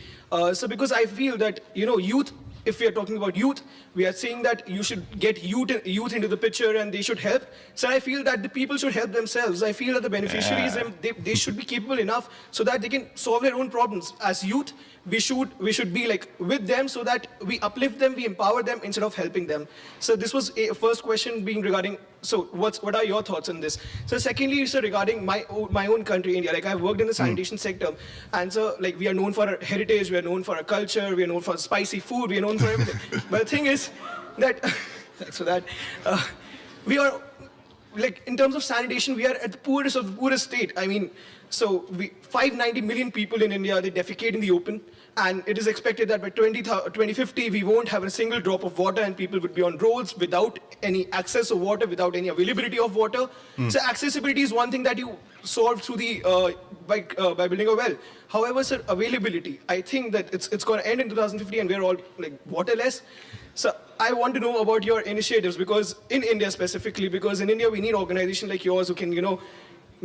So because I feel that, youth, if we are talking about youth, we are saying that you should get youth into the picture and they should help. So I feel that the people should help themselves. I feel that the beneficiaries, they should be capable enough so that they can solve their own problems. As youth, we should be with them so that we uplift them, we empower them instead of helping them. So this was a first question being regarding, so what are your thoughts on this? So secondly, sir, regarding my own country, India, I've worked in the sanitation sector, and so we are known for our heritage, we are known for our culture, we are known for spicy food, we are known for everything. But the thing is that, thanks for that, we are, in terms of sanitation, we are at the poorest of the poorest state. I mean, so 590 million people in India, they defecate in the open. And it is expected that by 2050, we won't have a single drop of water and people would be on roads without any access of water, without any availability of water. So accessibility is one thing that you solve through the, by building a well. However, sir, availability, I think that it's going to end in 2050 and we're all waterless. So I want to know about your initiatives because in India specifically, because in India we need organizations like yours who can,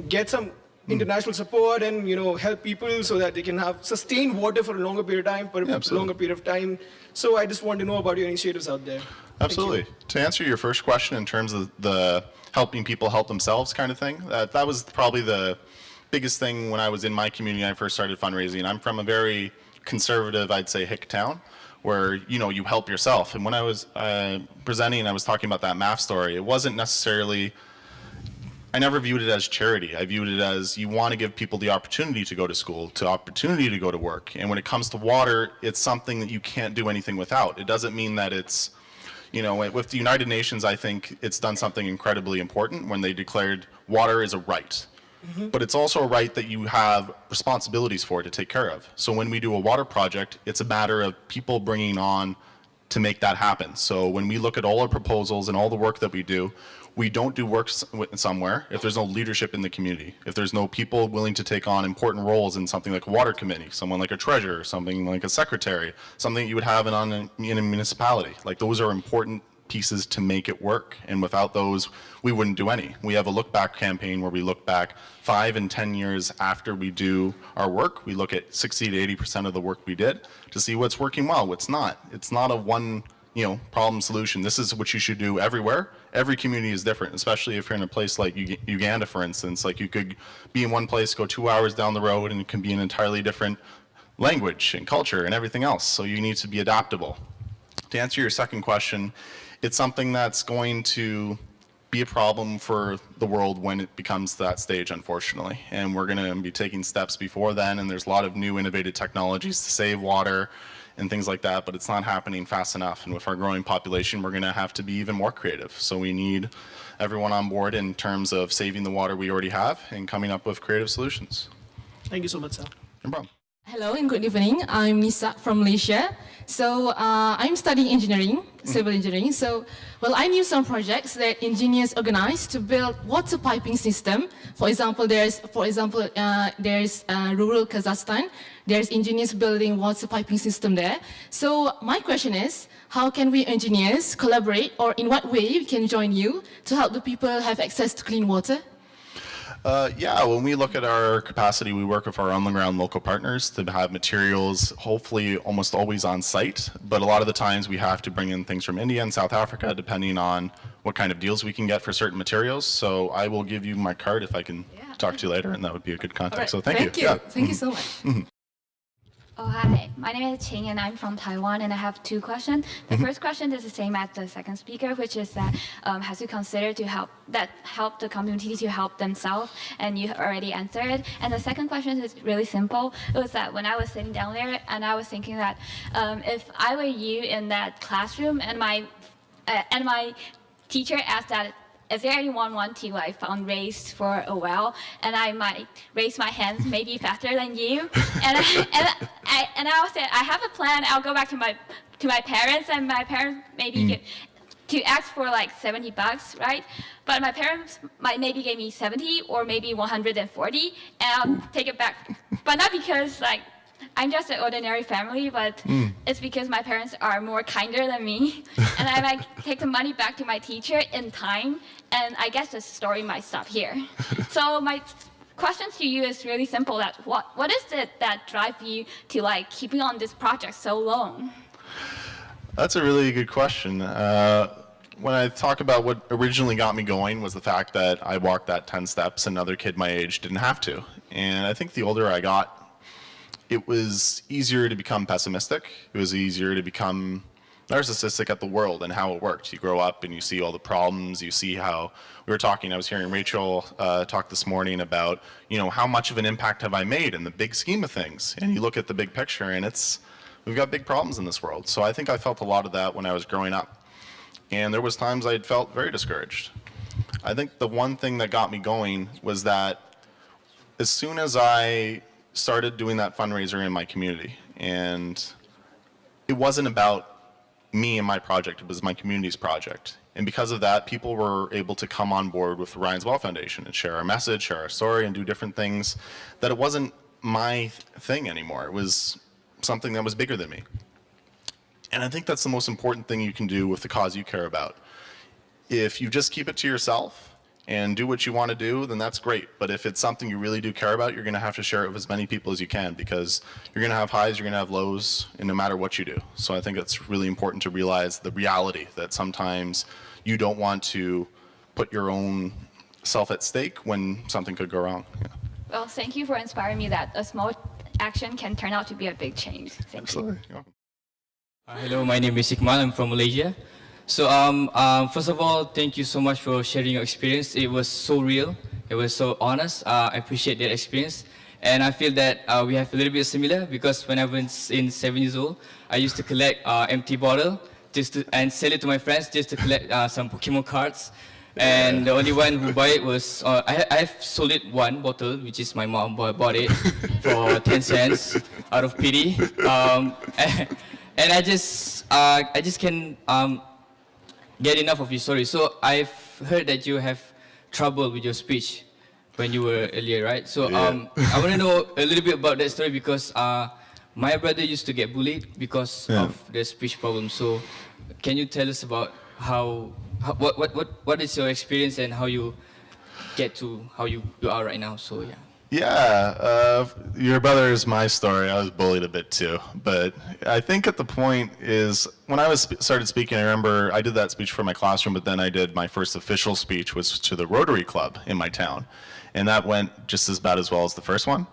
get some international support and help people so that they can have sustained water for a longer period of time, for a longer period of time. So I just want to know about your initiatives out there. Absolutely. To answer your first question in terms of the helping people help themselves kind of thing, that was probably the biggest thing when I was in my community when I first started fundraising. I'm from a very conservative, I'd say, hick town where you help yourself. And when I was presenting, I was talking about that math story. It wasn't necessarily, I never viewed it as charity. I viewed it as you want to give people the opportunity to go to school, the opportunity to go to work. And when it comes to water, it's something that you can't do anything without. It doesn't mean that it's, with the United Nations, I think it's done something incredibly important when they declared water is a right. But it's also a right that you have responsibilities for to take care of. So when we do a water project, it's a matter of people bringing on to make that happen. So when we look at all our proposals and all the work that we do, we don't do work somewhere if there's no leadership in the community, if there's no people willing to take on important roles in something like a water committee, someone like a treasurer, something like a secretary, something you would have in a municipality. Those are important pieces to make it work, and without those, we wouldn't do any. We have a look back campaign where we look back 5 and 10 years after we do our work. We look at 60 to 80% of the work we did to see what's working well, what's not. It's not a one problem solution. This is what you should do everywhere. Every community is different, especially if you're in a place like Uganda, for instance. You could be in one place, go 2 hours down the road, and it can be an entirely different language and culture and everything else. So you need to be adaptable. To answer your second question, it's something that's going to be a problem for the world when it becomes that stage, unfortunately. And we're going to be taking steps before then, and there's a lot of new innovative technologies to save water and things like that, but it's not happening fast enough. And with our growing population, we're going to have to be even more creative. So we need everyone on board in terms of saving the water we already have and coming up with creative solutions. Thank you so much, sir. No problem. Hello and good evening. I'm Nisa from Malaysia. So I'm studying engineering, civil engineering. So, well, I knew some projects that engineers organize to build water piping system. For example, there's rural Kazakhstan. There's engineers building water piping system there. So my question is, how can we engineers collaborate, or in what way we can join you to help the people have access to clean water? Yeah, when we look at our capacity, we work with our on-the-ground local partners to have materials, hopefully almost always on site. But a lot of the times we have to bring in things from India and South Africa, depending on what kind of deals we can get for certain materials. So I will give you my card if I can talk to you later, and that would be a good contact. All right, So thank you. you. Yeah. Thank you so much. Oh, hi. My name is Qing, and I'm from Taiwan, and I have two questions. The first question is the same as the second speaker, which is that has you considered to help the community to help themselves, and you already answered. And the second question is really simple. It was that when I was sitting down there, and I was thinking that if I were you in that classroom, and my teacher asked that, is there anyone want to like fundraise for a well? And I might raise my hands maybe faster than you. And I said, I have a plan. I'll go back to my parents, and my parents maybe get to ask for like $70, right? But my parents might maybe give me 70 or maybe 140, and I'll take it back. But not because like I'm just an ordinary family, but it's because my parents are more kinder than me. And I might take the money back to my teacher in time, and I guess the story might stop here. So my question to you is really simple, that what is it that drive you to like keeping on this project so long? That's a really good question. When I talk about what originally got me going was the fact that I walked that 10 steps and another kid my age didn't have to. And I think the older I got, it was easier to become pessimistic. It was easier to become narcissistic at the world and how it worked. You grow up and you see all the problems. You see how we were talking. I was hearing Rachel talk this morning about, how much of an impact have I made in the big scheme of things? And you look at the big picture, and we've got big problems in this world. So I think I felt a lot of that when I was growing up. And there was times I felt very discouraged. I think the one thing that got me going was that as soon as I started doing that fundraiser in my community, and it wasn't about me and my project, it was my community's project. And because of that, people were able to come on board with the Ryan's Well Foundation and share our message, share our story, and do different things, that it wasn't my thing anymore. It was something that was bigger than me. And I think that's the most important thing you can do with the cause you care about. If you just keep it to yourself and do what you want to do, then that's great. But if it's something you really do care about, you're going to have to share it with as many people as you can, because you're going to have highs, you're going to have lows, and no matter what you do. So I think it's really important to realize the reality that sometimes you don't want to put your own self at stake when something could go wrong. Yeah. Well, thank you for inspiring me that a small action can turn out to be a big change. Thank you. Absolutely. You're welcome. Hello, my name is Iqmal. I'm from Malaysia. So first of all, thank you so much for sharing your experience. It was so real. It was so honest. I appreciate that experience. And I feel that we have a little bit similar, because when I was in 7 years old, I used to collect empty bottle and sell it to my friends just to collect some Pokemon cards. And the only one who bought it was, I've sold it one bottle, which is my mom bought it for 10 cents out of pity. And I just can get enough of your story. So I've heard that you have trouble with your speech when you were earlier, right? So I want to know a little bit about that story, because my brother used to get bullied because of the speech problem. So can you tell us about what is your experience and how you get to how you are right now? So yeah. Yeah, your brother is my story. I was bullied a bit too, but I think at the point is when I started speaking, I remember I did that speech for my classroom, but then I did my first official speech, was to the Rotary Club in my town, and that went just as bad as well as the first one.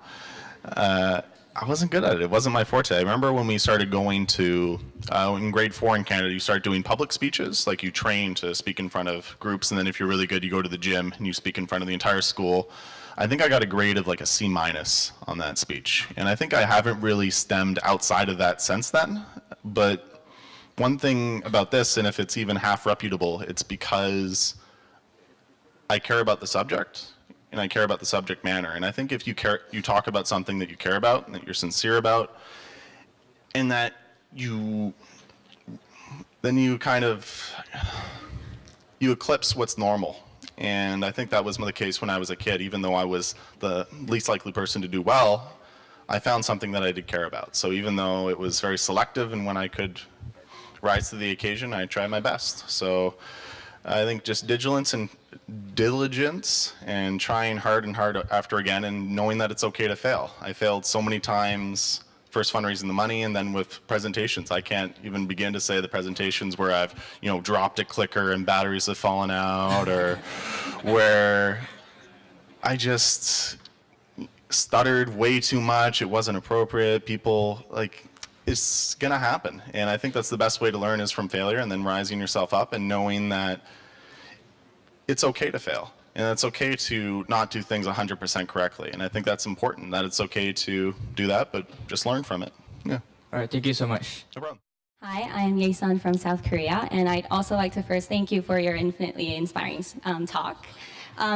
I wasn't good at it. It wasn't my forte. I remember when we started going to, in grade 4 in Canada, you start doing public speeches. Like you train to speak in front of groups, and then if you're really good, you go to the gym and you speak in front of the entire school. I think I got a grade of like a C- on that speech. And I think I haven't really stemmed outside of that since then. But one thing about this, and if it's even half reputable, it's because I care about the subject. and I care about the subject matter. And I think if you talk about something that you care about and that you're sincere about, and that then you kind of, you eclipse what's normal. And I think that was the case when I was a kid. Even though I was the least likely person to do well, I found something that I did care about. So even though it was very selective and when I could rise to the occasion, I tried my best. So I think just diligence and trying hard and hard after again, and knowing that it's okay to fail. I failed so many times, first fundraising the money and then with presentations. I can't even begin to say the presentations where I've dropped a clicker and batteries have fallen out, or where I just stuttered way too much, it wasn't appropriate. People, it's gonna happen. And I think that's the best way to learn, is from failure, and then rising yourself up and knowing that it's okay to fail. And it's okay to not do things 100% correctly. And I think that's important, that it's okay to do that, but just learn from it. Yeah. All right, thank you so much. No problem. Hi, I'm Yesun from South Korea, and I'd also like to first thank you for your infinitely inspiring talk.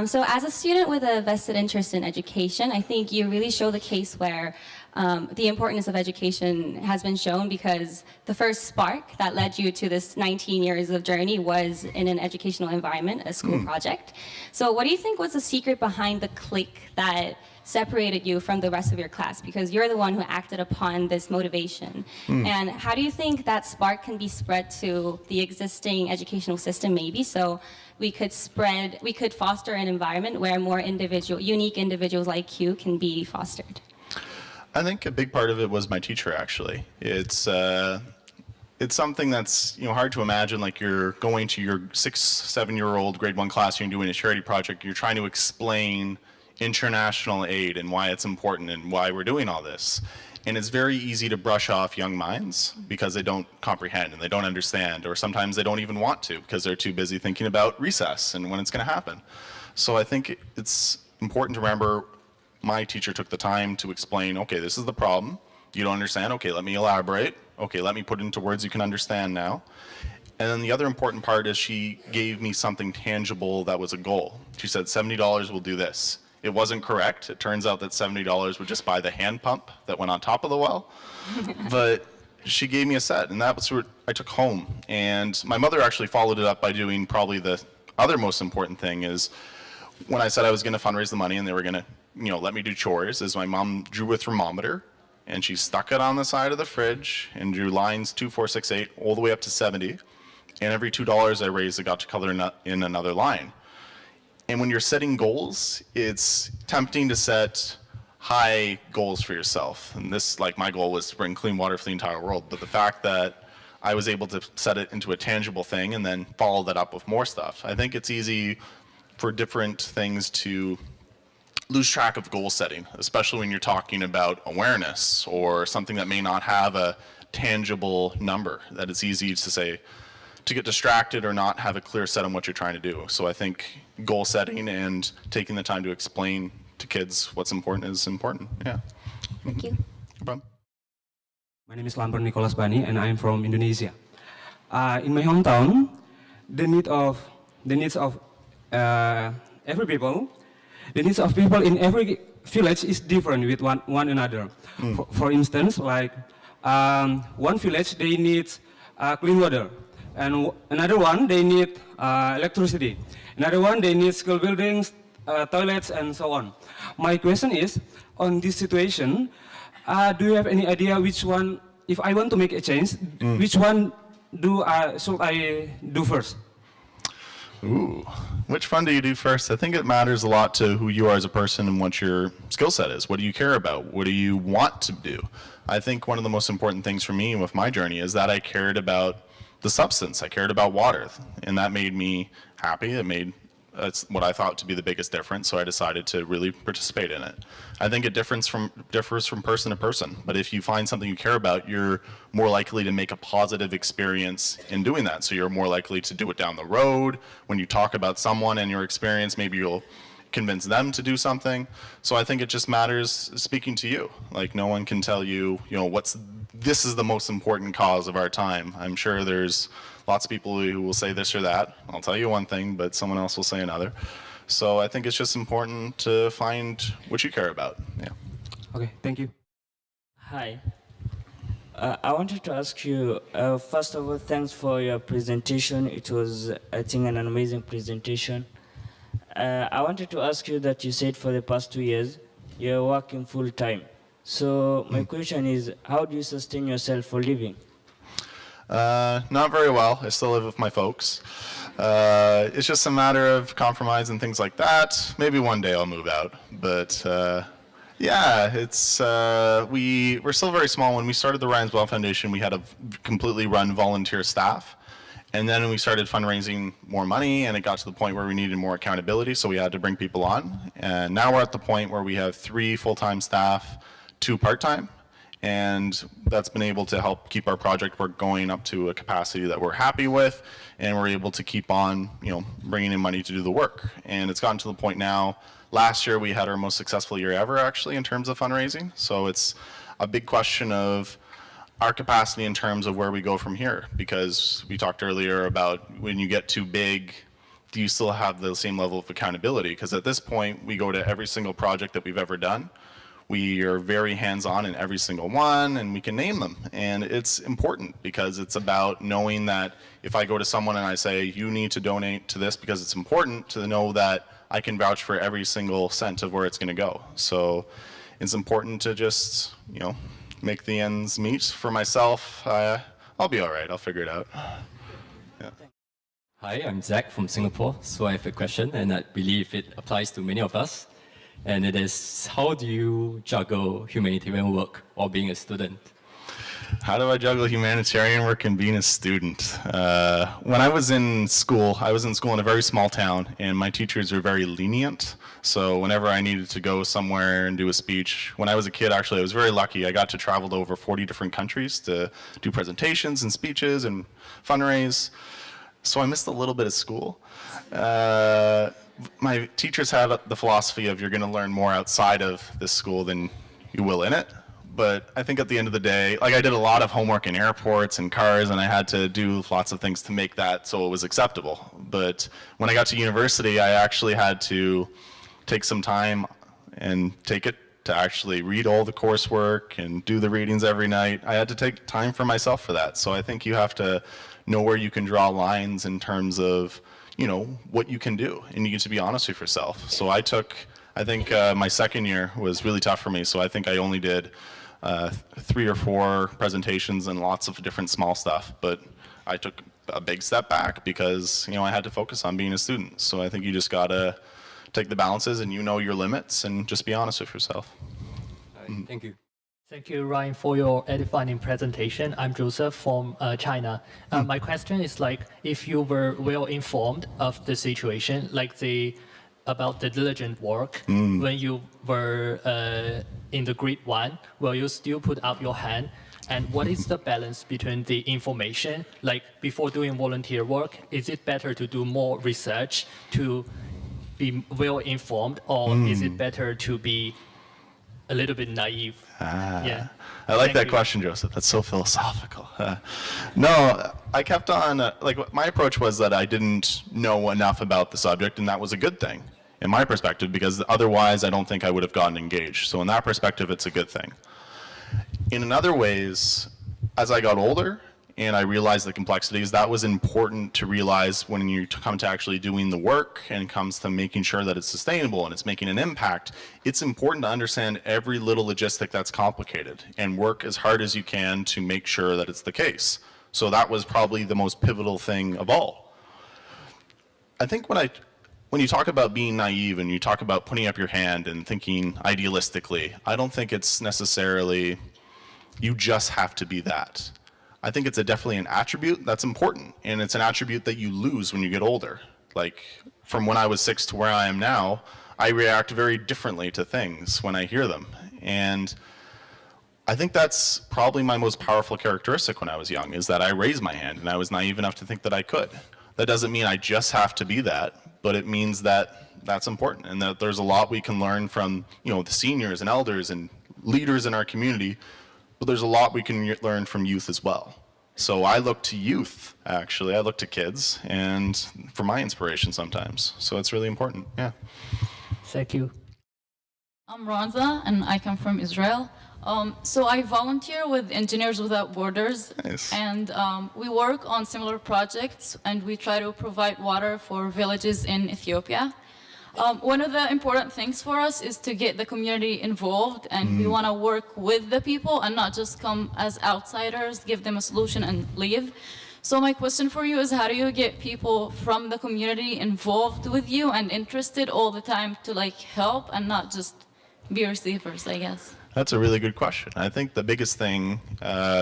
So as a student with a vested interest in education, I think you really show the case where the importance of education has been shown, because the first spark that led you to this 19 years of journey was in an educational environment, a school project. So what do you think was the secret behind the click that separated you from the rest of your class? Because you're the one who acted upon this motivation. And how do you think that spark can be spread to the existing educational system, maybe? So we could foster an environment where more unique individuals like you can be fostered. I think a big part of it was my teacher, actually. It's something that's hard to imagine. Like, you're going to your 6-7-year-old grade 1 class, you're doing a charity project, you're trying to explain international aid and why it's important and why we're doing all this. And it's very easy to brush off young minds because they don't comprehend and they don't understand, or sometimes they don't even want to because they're too busy thinking about recess and when it's going to happen. So I think it's important to remember, my teacher took the time to explain, okay, this is the problem. You don't understand? Okay, let me elaborate. Okay, let me put it into words you can understand now. And then the other important part is she gave me something tangible that was a goal. She said, $70 will do this. It wasn't correct. It turns out that $70 would just buy the hand pump that went on top of the well. But she gave me a set, and that was what I took home. And my mother actually followed it up by doing probably the other most important thing, is when I said I was going to fundraise the money and they were going to, let me do chores, is my mom drew a thermometer and she stuck it on the side of the fridge and drew lines 2, 4, 6, 8 all the way up to 70. And every $2 I raised, I got to color in another line. And when you're setting goals, it's tempting to set high goals for yourself. And this, my goal was to bring clean water for the entire world. But the fact that I was able to set it into a tangible thing and then follow that up with more stuff. I think it's easy for different things to lose track of goal setting, especially when you're talking about awareness or something that may not have a tangible number, that it's easy to say, to get distracted or not have a clear set on what you're trying to do. So I think goal setting and taking the time to explain to kids what's important is important. Yeah. Thank you. No problem. My name is Lampert Nicholas Bani, and I am from Indonesia. In my hometown, the needs of every people, the needs of people in every village is different with one another. For instance, one village, they need clean water. And another one, they need electricity. Another one, they need school buildings, toilets, and so on. My question is, on this situation, do you have any idea which one, if I want to make a change, which one should I do first? Ooh, which one do you do first? I think it matters a lot to who you are as a person and what your skill set is. What do you care about? What do you want to do? I think one of the most important things for me with my journey is that I cared about the substance. I cared about water, and that made me happy. That's what I thought to be the biggest difference, so I decided to really participate in it. I think it differs from person to person, but if you find something you care about, you're more likely to make a positive experience in doing that. So you're more likely to do it down the road. When you talk about someone and your experience, maybe you'll convince them to do something. So I think it just matters speaking to you. No one can tell you, this is the most important cause of our time. I'm sure there's lots of people who will say this or that. I'll tell you one thing, but someone else will say another. So I think it's just important to find what you care about. Yeah. Okay, thank you. Hi. I wanted to ask you, first of all, thanks for your presentation. It was, I think, an amazing presentation. I wanted to ask you that you said for the past 2 years, you're working full time. So my question is, how do you sustain yourself for living? Not very well. I still live with my folks. It's just a matter of compromise and things like that. Maybe one day I'll move out, but yeah, it's we're still very small. When we started the Ryan's Well Foundation, we had a completely run volunteer staff, and then we started fundraising more money, and it got to the point where we needed more accountability, so we had to bring people on. And now we're at the point where we have 3 full-time staff, 2 part-time. And that's been able to help keep our project work going up to a capacity that we're happy with, and we're able to keep on, bringing in money to do the work. And it's gotten to the point now, last year we had our most successful year ever actually in terms of fundraising. So it's a big question of our capacity in terms of where we go from here, because we talked earlier about when you get too big, do you still have the same level of accountability? Because at this point, we go to every single project that we've ever done. We are very hands-on in every single one, and we can name them. And it's important because it's about knowing that if I go to someone and I say, you need to donate to this because it's important, to know that I can vouch for every single cent of where it's going to go. So it's important to just, make the ends meet. For myself, I'll be all right. I'll figure it out. Yeah. Hi, I'm Zach from Singapore. So I have a question, and I believe it applies to many of us. And it is, how do you juggle humanitarian work or being a student? How do I juggle humanitarian work and being a student? When I was in school in a very small town, and my teachers were very lenient. So whenever I needed to go somewhere and do a speech, when I was a kid, actually, I was very lucky. I got to travel to over 40 different countries to do presentations and speeches and fundraise. So I missed a little bit of school. My teachers have the philosophy of you're going to learn more outside of this school than you will in it. But I think at the end of the day, I did a lot of homework in airports and cars, and I had to do lots of things to make that so it was acceptable. But when I got to university, I actually had to take some time and take it to actually read all the coursework and do the readings every night. I had to take time for myself for that. So I think you have to know where you can draw lines in terms of what you can do, and you get to be honest with yourself. So I think my second year was really tough for me, so I think I only did 3 or 4 presentations and lots of different small stuff, but I took a big step back because, I had to focus on being a student. So I think you just gotta take the balances and your limits and just be honest with yourself. Thank you. Thank you, Ryan, for your edifying presentation. I'm Joseph from China. My question is if you were well informed of the situation, about the diligent work, when you were in the grade 1, will you still put up your hand? And what is the balance between the information, before doing volunteer work, is it better to do more research to be well informed, or is it better to be a little bit naive? Yeah. I like that question, Joseph. That's so philosophical. No, I kept on, my approach was that I didn't know enough about the subject, and that was a good thing in my perspective, because otherwise I don't think I would have gotten engaged. So in that perspective, it's a good thing. In other ways, as I got older and I realized the complexities, that was important to realize when you come to actually doing the work and it comes to making sure that it's sustainable and it's making an impact. It's important to understand every little logistic that's complicated and work as hard as you can to make sure that it's the case. So that was probably the most pivotal thing of all. I think when you talk about being naive and you talk about putting up your hand and thinking idealistically, I don't think it's necessarily you just have to be that. I think it's definitely an attribute that's important, and it's an attribute that you lose when you get older. From when I was 6 to where I am now, I react very differently to things when I hear them. And I think that's probably my most powerful characteristic when I was young, is that I raised my hand and I was naive enough to think that I could. That doesn't mean I just have to be that, but it means that that's important and that there's a lot we can learn from, the seniors and elders and leaders in our community, but there's a lot we can learn from youth as well. So I look to youth, actually. I look to kids and for my inspiration sometimes. So it's really important, yeah. Thank you. I'm Ronza, and I come from Israel. So I volunteer with Engineers Without Borders, Nice. and we work on similar projects, and we try to provide water for villages in Ethiopia. One of the important things for us is to get the community involved, and we want to work with the people and not just come as outsiders, give them a solution and leave. So my question for you is, how do you get people from the community involved with you and interested all the time to like help and not just be receivers, I guess? That's a really good question. I think the biggest thing,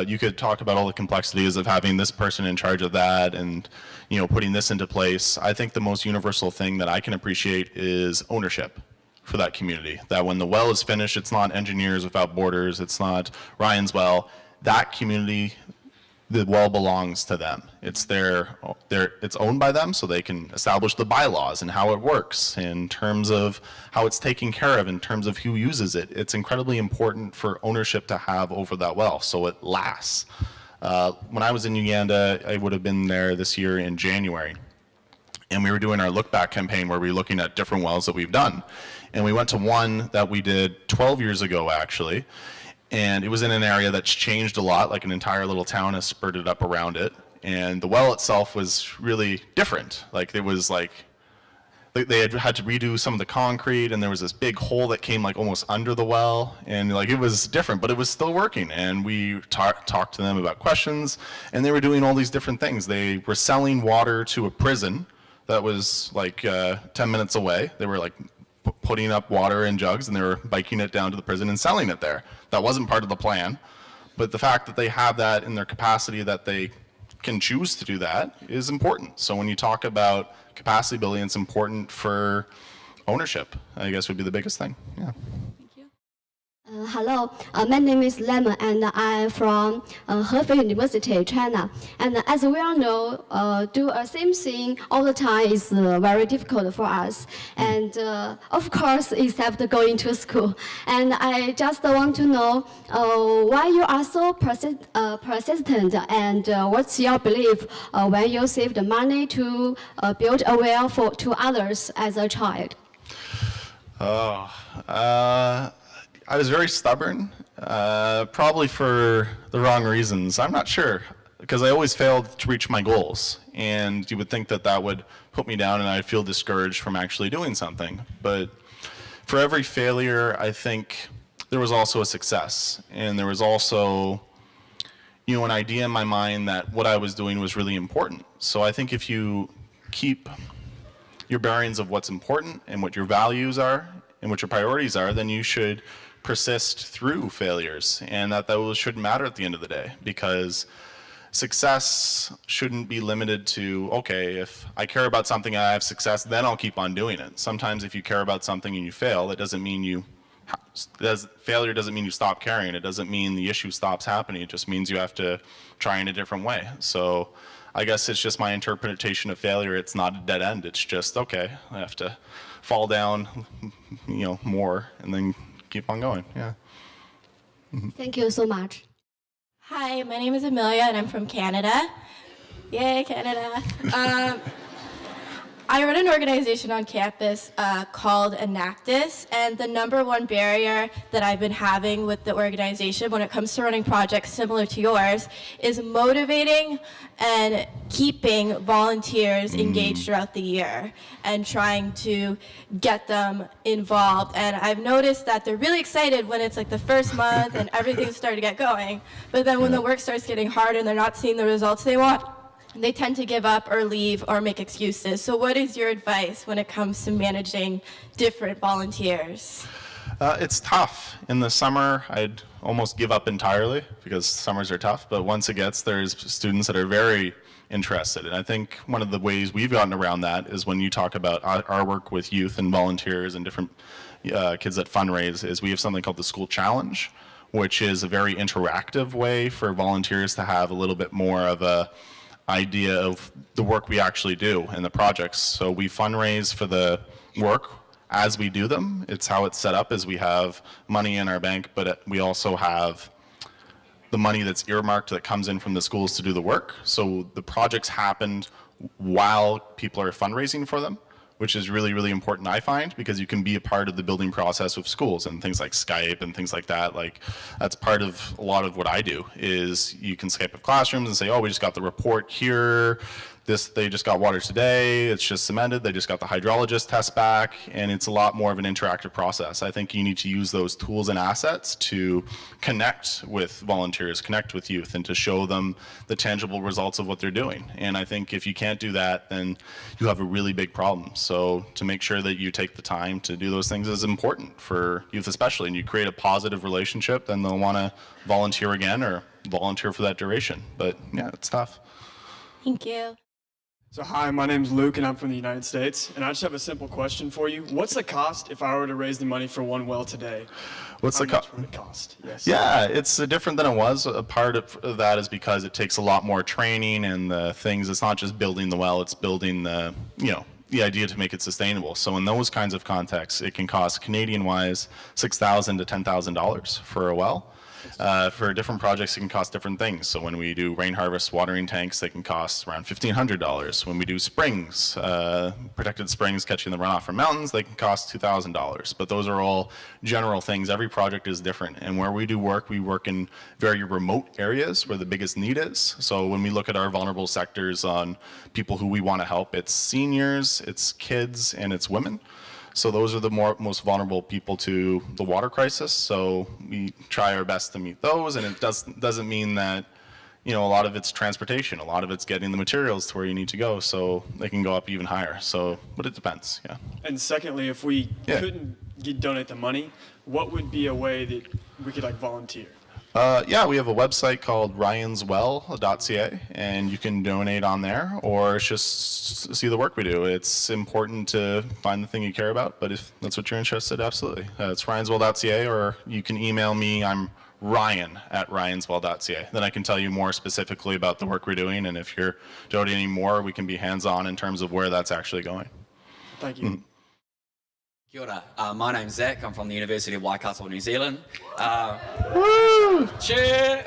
you could talk about all the complexities of having this person in charge of that and, you know, putting this into place. I think the most universal thing that I can appreciate is ownership for that community. That when the well is finished, it's not Engineers Without Borders, it's not Ryan's well. That community, the well belongs to them. It's it's owned by them, so they can establish the bylaws and how it works in terms of how it's taken care of, in terms of who uses it. It's incredibly important for ownership to have over that well, so it lasts. When I was in Uganda, I would have been there this year in January, and we were doing our look back campaign where we were looking at different wells that we've done. And we went to one that we did 12 years ago, actually. And it was in an area that's changed a lot, like an entire little town has spurted up around it. And the well itself was really different. Like it was like, they had to redo some of the concrete, and there was this big hole that came like almost under the well. And like it was different, but it was still working. And we talked to them about questions, and they were doing all these different things. They were selling water to a prison that was like 10 minutes away. They were like putting up water in jugs, and they were biking it down to the prison and selling it there. That wasn't part of the plan, but the fact that they have that in their capacity, that they can choose to do that, is important. So when you talk about capacity building, it's important for ownership, I guess would be the biggest thing. Yeah. Hello, my name is Lemon, and I'm from Hefei University, China. And as we all know, do the same thing all the time is very difficult for us. And of course, except going to school. And I just want to know why you are so persistent, and what's your belief when you save the money to build a well to others as a child? I was very stubborn, probably for the wrong reasons. I'm not sure, because I always failed to reach my goals. And you would think that that would put me down and I'd feel discouraged from actually doing something. But for every failure, I think there was also a success. And there was also, you know, an idea in my mind that what I was doing was really important. So I think if you keep your bearings of what's important and what your values are and what your priorities are, then you should persist through failures, and that those shouldn't matter at the end of the day, because success shouldn't be limited to, okay, if I care about something and I have success, then I'll keep on doing it. Sometimes if you care about something and you fail, that doesn't mean failure doesn't mean you stop caring. It doesn't mean the issue stops happening. It just means you have to try in a different way. So I guess it's just my interpretation of failure. It's not a dead end. It's just, okay, I have to fall down, you know, more, and then keep on going. Yeah. Thank you so much. Hi, my name is Amelia, and I'm from Canada. Yay, Canada. I run an organization on campus called Enactus, and the #1 barrier that I've been having with the organization when it comes to running projects similar to yours is motivating and keeping volunteers engaged throughout the year and trying to get them involved. And I've noticed that they're really excited when it's like the first month and everything's starting to get going, but then when the work starts getting hard and they're not seeing the results they want, they tend to give up or leave or make excuses. So what is your advice when it comes to managing different volunteers? It's tough. In the summer, I'd almost give up entirely because summers are tough. But once it gets, there's students that are very interested. And I think one of the ways we've gotten around that is when you talk about our work with youth and volunteers and different kids that fundraise, is we have something called the School Challenge, which is a very interactive way for volunteers to have a little bit more of a idea of the work we actually do and the projects. So we fundraise for the work as we do them. It's how it's set up, is we have money in our bank, but we also have the money that's earmarked that comes in from the schools to do the work. So the projects happened while people are fundraising for them, which is really, really important, I find, because you can be a part of the building process with schools and things like Skype and things like that. Like, that's part of a lot of what I do, is you can Skype with classrooms and say, oh, we just got the report here. They just got water today, it's just cemented, they just got the hydrologist test back, and it's a lot more of an interactive process. I think you need to use those tools and assets to connect with volunteers, connect with youth, and to show them the tangible results of what they're doing. And I think if you can't do that, then you have a really big problem. So to make sure that you take the time to do those things is important for youth especially, and you create a positive relationship, then they'll want to volunteer again or volunteer for that duration. But yeah, it's tough. Thank you. So hi, my name's Luke and I'm from the United States, and I just have a simple question for you. What's the cost if I were to raise the money for one well today? What's the cost? Would it cost? Yes. Yeah, it's different than it was. A part of that is because it takes a lot more training and the things. It's not just building the well, it's building the, the idea to make it sustainable. So in those kinds of contexts, it can cost Canadian-wise $6,000 to $10,000 for a well. For different projects, it can cost different things. So when we do rain harvest watering tanks, they can cost around $1,500. When we do springs, protected springs catching the runoff from mountains, they can cost $2,000. But those are all general things. Every project is different. And where we do work, we work in very remote areas where the biggest need is. So when we look at our vulnerable sectors on people who we want to help, it's seniors, it's kids, and it's women. So those are the most vulnerable people to the water crisis. So we try our best to meet those, and it doesn't mean that, a lot of it's transportation, a lot of it's getting the materials to where you need to go, so they can go up even higher. So, but it depends, yeah. And secondly, if we couldn't donate the money, what would be a way that we could volunteer? Yeah, we have a website called ryanswell.ca, and you can donate on there or just see the work we do. It's important to find the thing you care about, but if that's what you're interested, absolutely. It's ryanswell.ca, or you can email me. I'm ryan@ryanswell.ca. Then I can tell you more specifically about the work we're doing, and if you're donating more, we can be hands-on in terms of where that's actually going. Thank you. Mm. Kia ora. My name's Zach. I'm from the University of Waikato, New Zealand. Cheer!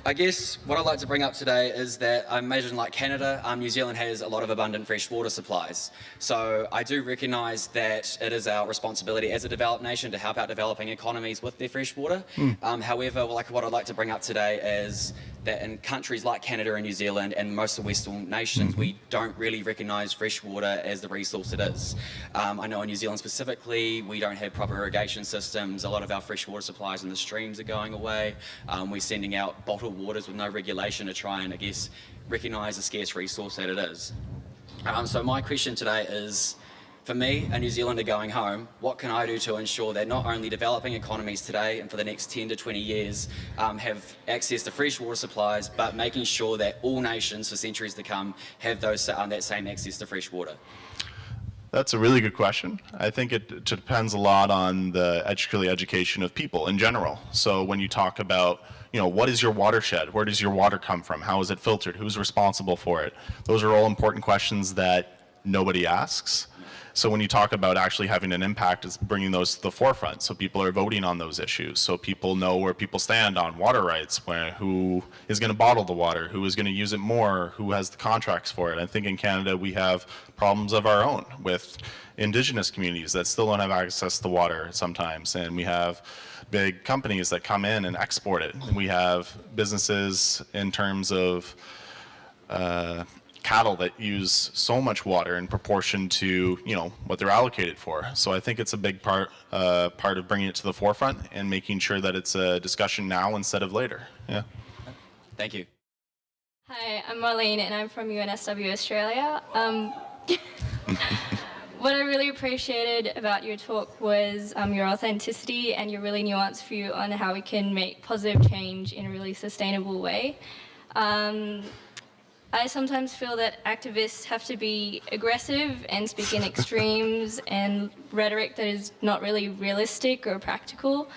I guess what I'd like to bring up today is that I imagine, like Canada, New Zealand has a lot of abundant fresh water supplies. So I do recognise that it is our responsibility as a developed nation to help out developing economies with their fresh water. However, what I'd like to bring up today is that in countries like Canada and New Zealand and most of the Western nations, we don't really recognise fresh water as the resource it is. I know in New Zealand specifically, we don't have proper irrigation systems. A lot of our fresh water supplies in the streams are going away. We're sending out bottled waters with no regulation to try and, I guess, recognise the scarce resource that it is. So my question today is, for me, a New Zealander going home, what can I do to ensure that not only developing economies today and for the next 10 to 20 years have access to fresh water supplies, but making sure that all nations for centuries to come have that same access to fresh water? That's a really good question. I think it depends a lot on the education of people in general. So when you talk about, what is your watershed? Where does your water come from? How is it filtered? Who's responsible for it? Those are all important questions that nobody asks. So when you talk about actually having an impact, it's bringing those to the forefront. So people are voting on those issues. So people know where people stand on water rights, who is going to bottle the water, who is going to use it more, who has the contracts for it. I think in Canada we have problems of our own with Indigenous communities that still don't have access to water sometimes. And we have big companies that come in and export it. And we have businesses in terms of cattle that use so much water in proportion to what they're allocated for. So I think it's a big part of bringing it to the forefront and making sure that it's a discussion now instead of later. Yeah. Thank you. Hi, I'm Marlene and I'm from UNSW Australia. What I really appreciated about your talk was your authenticity and your really nuanced view on how we can make positive change in a really sustainable way. I sometimes feel that activists have to be aggressive and speak in extremes and rhetoric that is not really realistic or practical.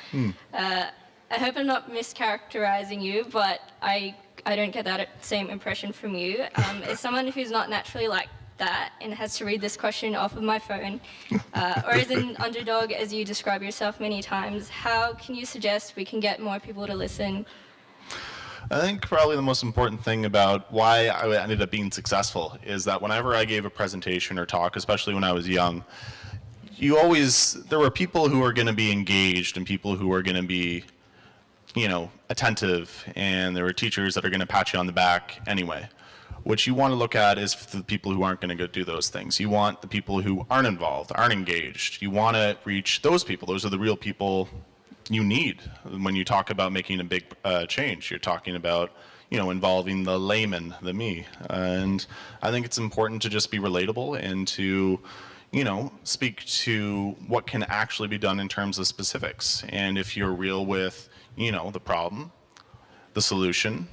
I hope I'm not mischaracterizing you, but I don't get that same impression from you. As someone who's not naturally that and has to read this question off of my phone, or as an underdog, as you describe yourself many times, how can you suggest we can get more people to listen? I think probably the most important thing about why I ended up being successful is that whenever I gave a presentation or talk, especially when I was young, there were people who were going to be engaged and people who were going to be, attentive, and there were teachers that are going to pat you on the back anyway. What you want to look at is the people who aren't going to go do those things. You want the people who aren't involved, aren't engaged. You want to reach those people. Those are the real people you need when you talk about making a big change. You're talking about, involving the layman, the me. And I think it's important to just be relatable and to, speak to what can actually be done in terms of specifics. And if you're real with, the problem, the solution,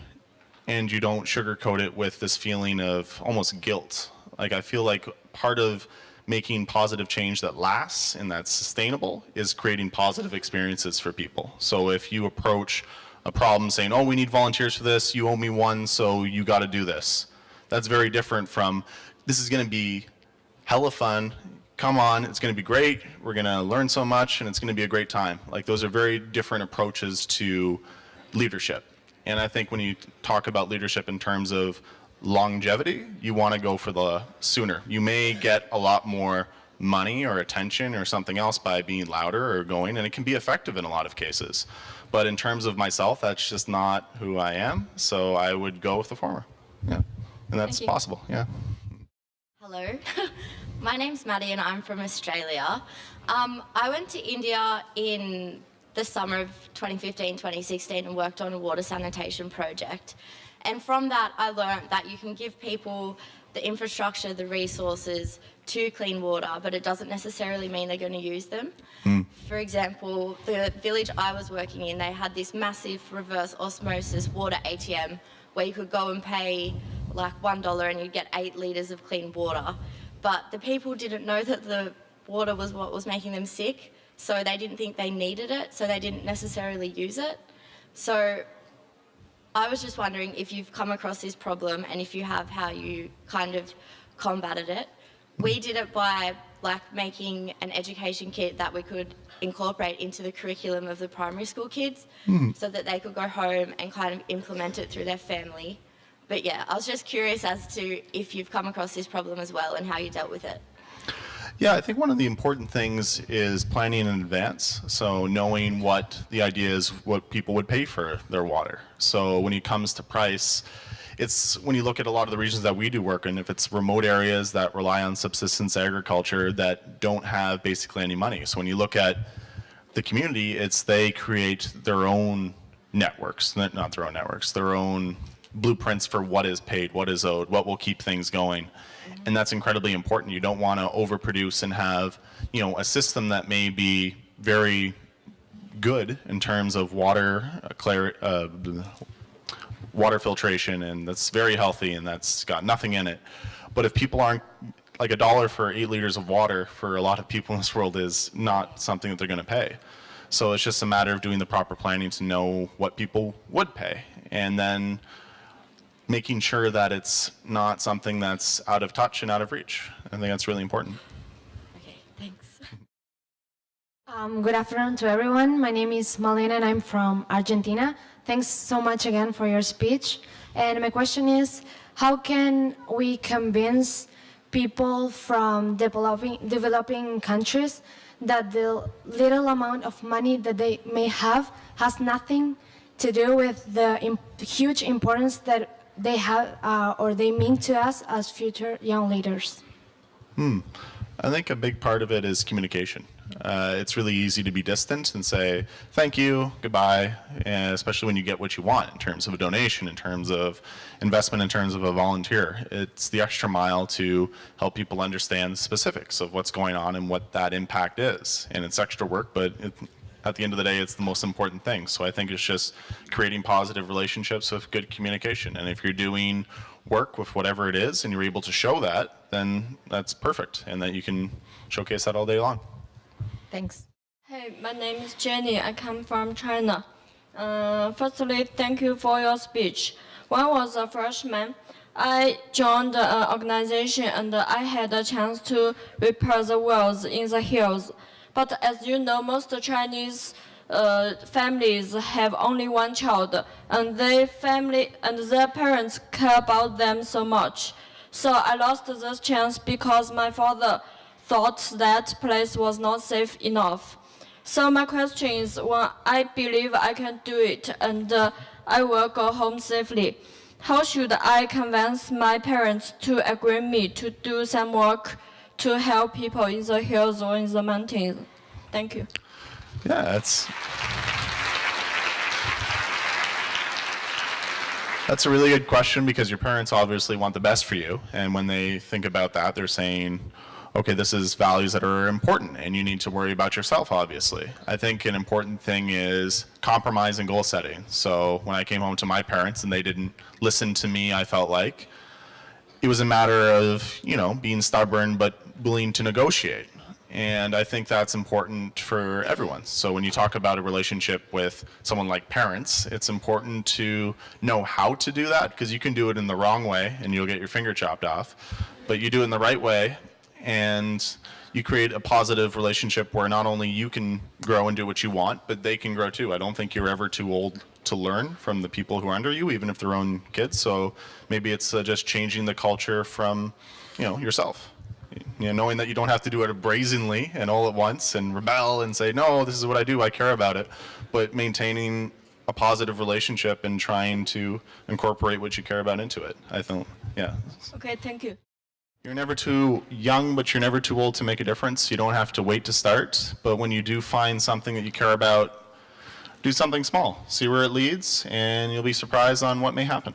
and you don't sugarcoat it with this feeling of almost guilt. Like, I feel like part of making positive change that lasts and that's sustainable is creating positive experiences for people. So if you approach a problem saying, oh, we need volunteers for this, you owe me one, so you got to do this. That's very different from, this is going to be hella fun, come on, it's going to be great, we're going to learn so much, and it's going to be a great time. Like, those are very different approaches to leadership. And I think when you talk about leadership in terms of longevity, you want to go for the sooner. You may get a lot more money or attention or something else by being louder or going, and it can be effective in a lot of cases. But in terms of myself, that's just not who I am, so I would go with the former. Yeah, and that's possible, yeah. Hello, my name's Maddie and I'm from Australia. I went to India in the summer of 2015-2016 and worked on a water sanitation project. And from that, I learned that you can give people the infrastructure, the resources to clean water, but it doesn't necessarily mean they're going to use them. For example, the village I was working in, they had this massive reverse osmosis water ATM where you could go and pay like $1 and you'd get 8 litres of clean water. But the people didn't know that the water was what was making them sick, so they didn't think they needed it, so they didn't necessarily use it. So I was just wondering if you've come across this problem, and if you have, how you kind of combated it. We did it by making an education kit that we could incorporate into the curriculum of the primary school kids so that they could go home and kind of implement it through their family. But yeah, I was just curious as to if you've come across this problem as well and how you dealt with it. Yeah, I think one of the important things is planning in advance. So knowing what the idea is, what people would pay for their water. So when it comes to price, it's when you look at a lot of the regions that we do work in, if it's remote areas that rely on subsistence agriculture that don't have basically any money. So when you look at the community, they create their own networks, not their own networks, their own blueprints for what is paid, what is owed, what will keep things going. And that's incredibly important. You don't want to overproduce and have, a system that may be very good in terms of water filtration, and that's very healthy and that's got nothing in it. But if people aren't, like $1 for 8 liters of water for a lot of people in this world is not something that they're going to pay. So it's just a matter of doing the proper planning to know what people would pay, and then making sure that it's not something that's out of touch and out of reach. I think that's really important. Okay, thanks. Good afternoon to everyone. My name is Malena and I'm from Argentina. Thanks so much again for your speech. And my question is, how can we convince people from developing countries that the little amount of money that they may have has nothing to do with the huge importance that they have or they mean to us as future young leaders? I think a big part of it is communication. It's really easy to be distant and say, thank you, goodbye, and especially when you get what you want in terms of a donation, in terms of investment, in terms of a volunteer. It's the extra mile to help people understand the specifics of what's going on and what that impact is. And it's extra work, but at the end of the day, it's the most important thing. So I think it's just creating positive relationships with good communication. And if you're doing work with whatever it is and you're able to show that, then that's perfect. And that you can showcase that all day long. Thanks. Hey, my name is Jenny. I come from China. Firstly, thank you for your speech. When I was a freshman, I joined an organization and I had a chance to repair the wells in the hills. But as you know, most Chinese families have only one child, and their parents care about them so much. So I lost this chance because my father thought that place was not safe enough. So my question is, when I believe I can do it and I will go home safely, how should I convince my parents to agree me to do some work to help people in the hills or in the mountains? Thank you. Yeah, that's a really good question, because your parents obviously want the best for you. And when they think about that, they're saying, okay, this is values that are important and you need to worry about yourself, obviously. I think an important thing is compromise and goal setting. So when I came home to my parents and they didn't listen to me, I felt like it was a matter of, being stubborn but willing to negotiate. And I think that's important for everyone. So when you talk about a relationship with someone like parents, it's important to know how to do that, because you can do it in the wrong way and you'll get your finger chopped off. But you do it in the right way and you create a positive relationship where not only you can grow and do what you want, but they can grow too. I don't think you're ever too old to learn from the people who are under you, even if they're own kids. So maybe it's just changing the culture from, yourself. Knowing that you don't have to do it brazenly and all at once and rebel and say, no, this is what I do, I care about it, but maintaining a positive relationship and trying to incorporate what you care about into it. I think, yeah. Okay, thank you. You're never too young, but you're never too old to make a difference. You don't have to wait to start, but when you do find something that you care about, do something small. See where it leads, and you'll be surprised on what may happen.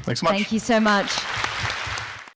Thanks so much. Thank you so much.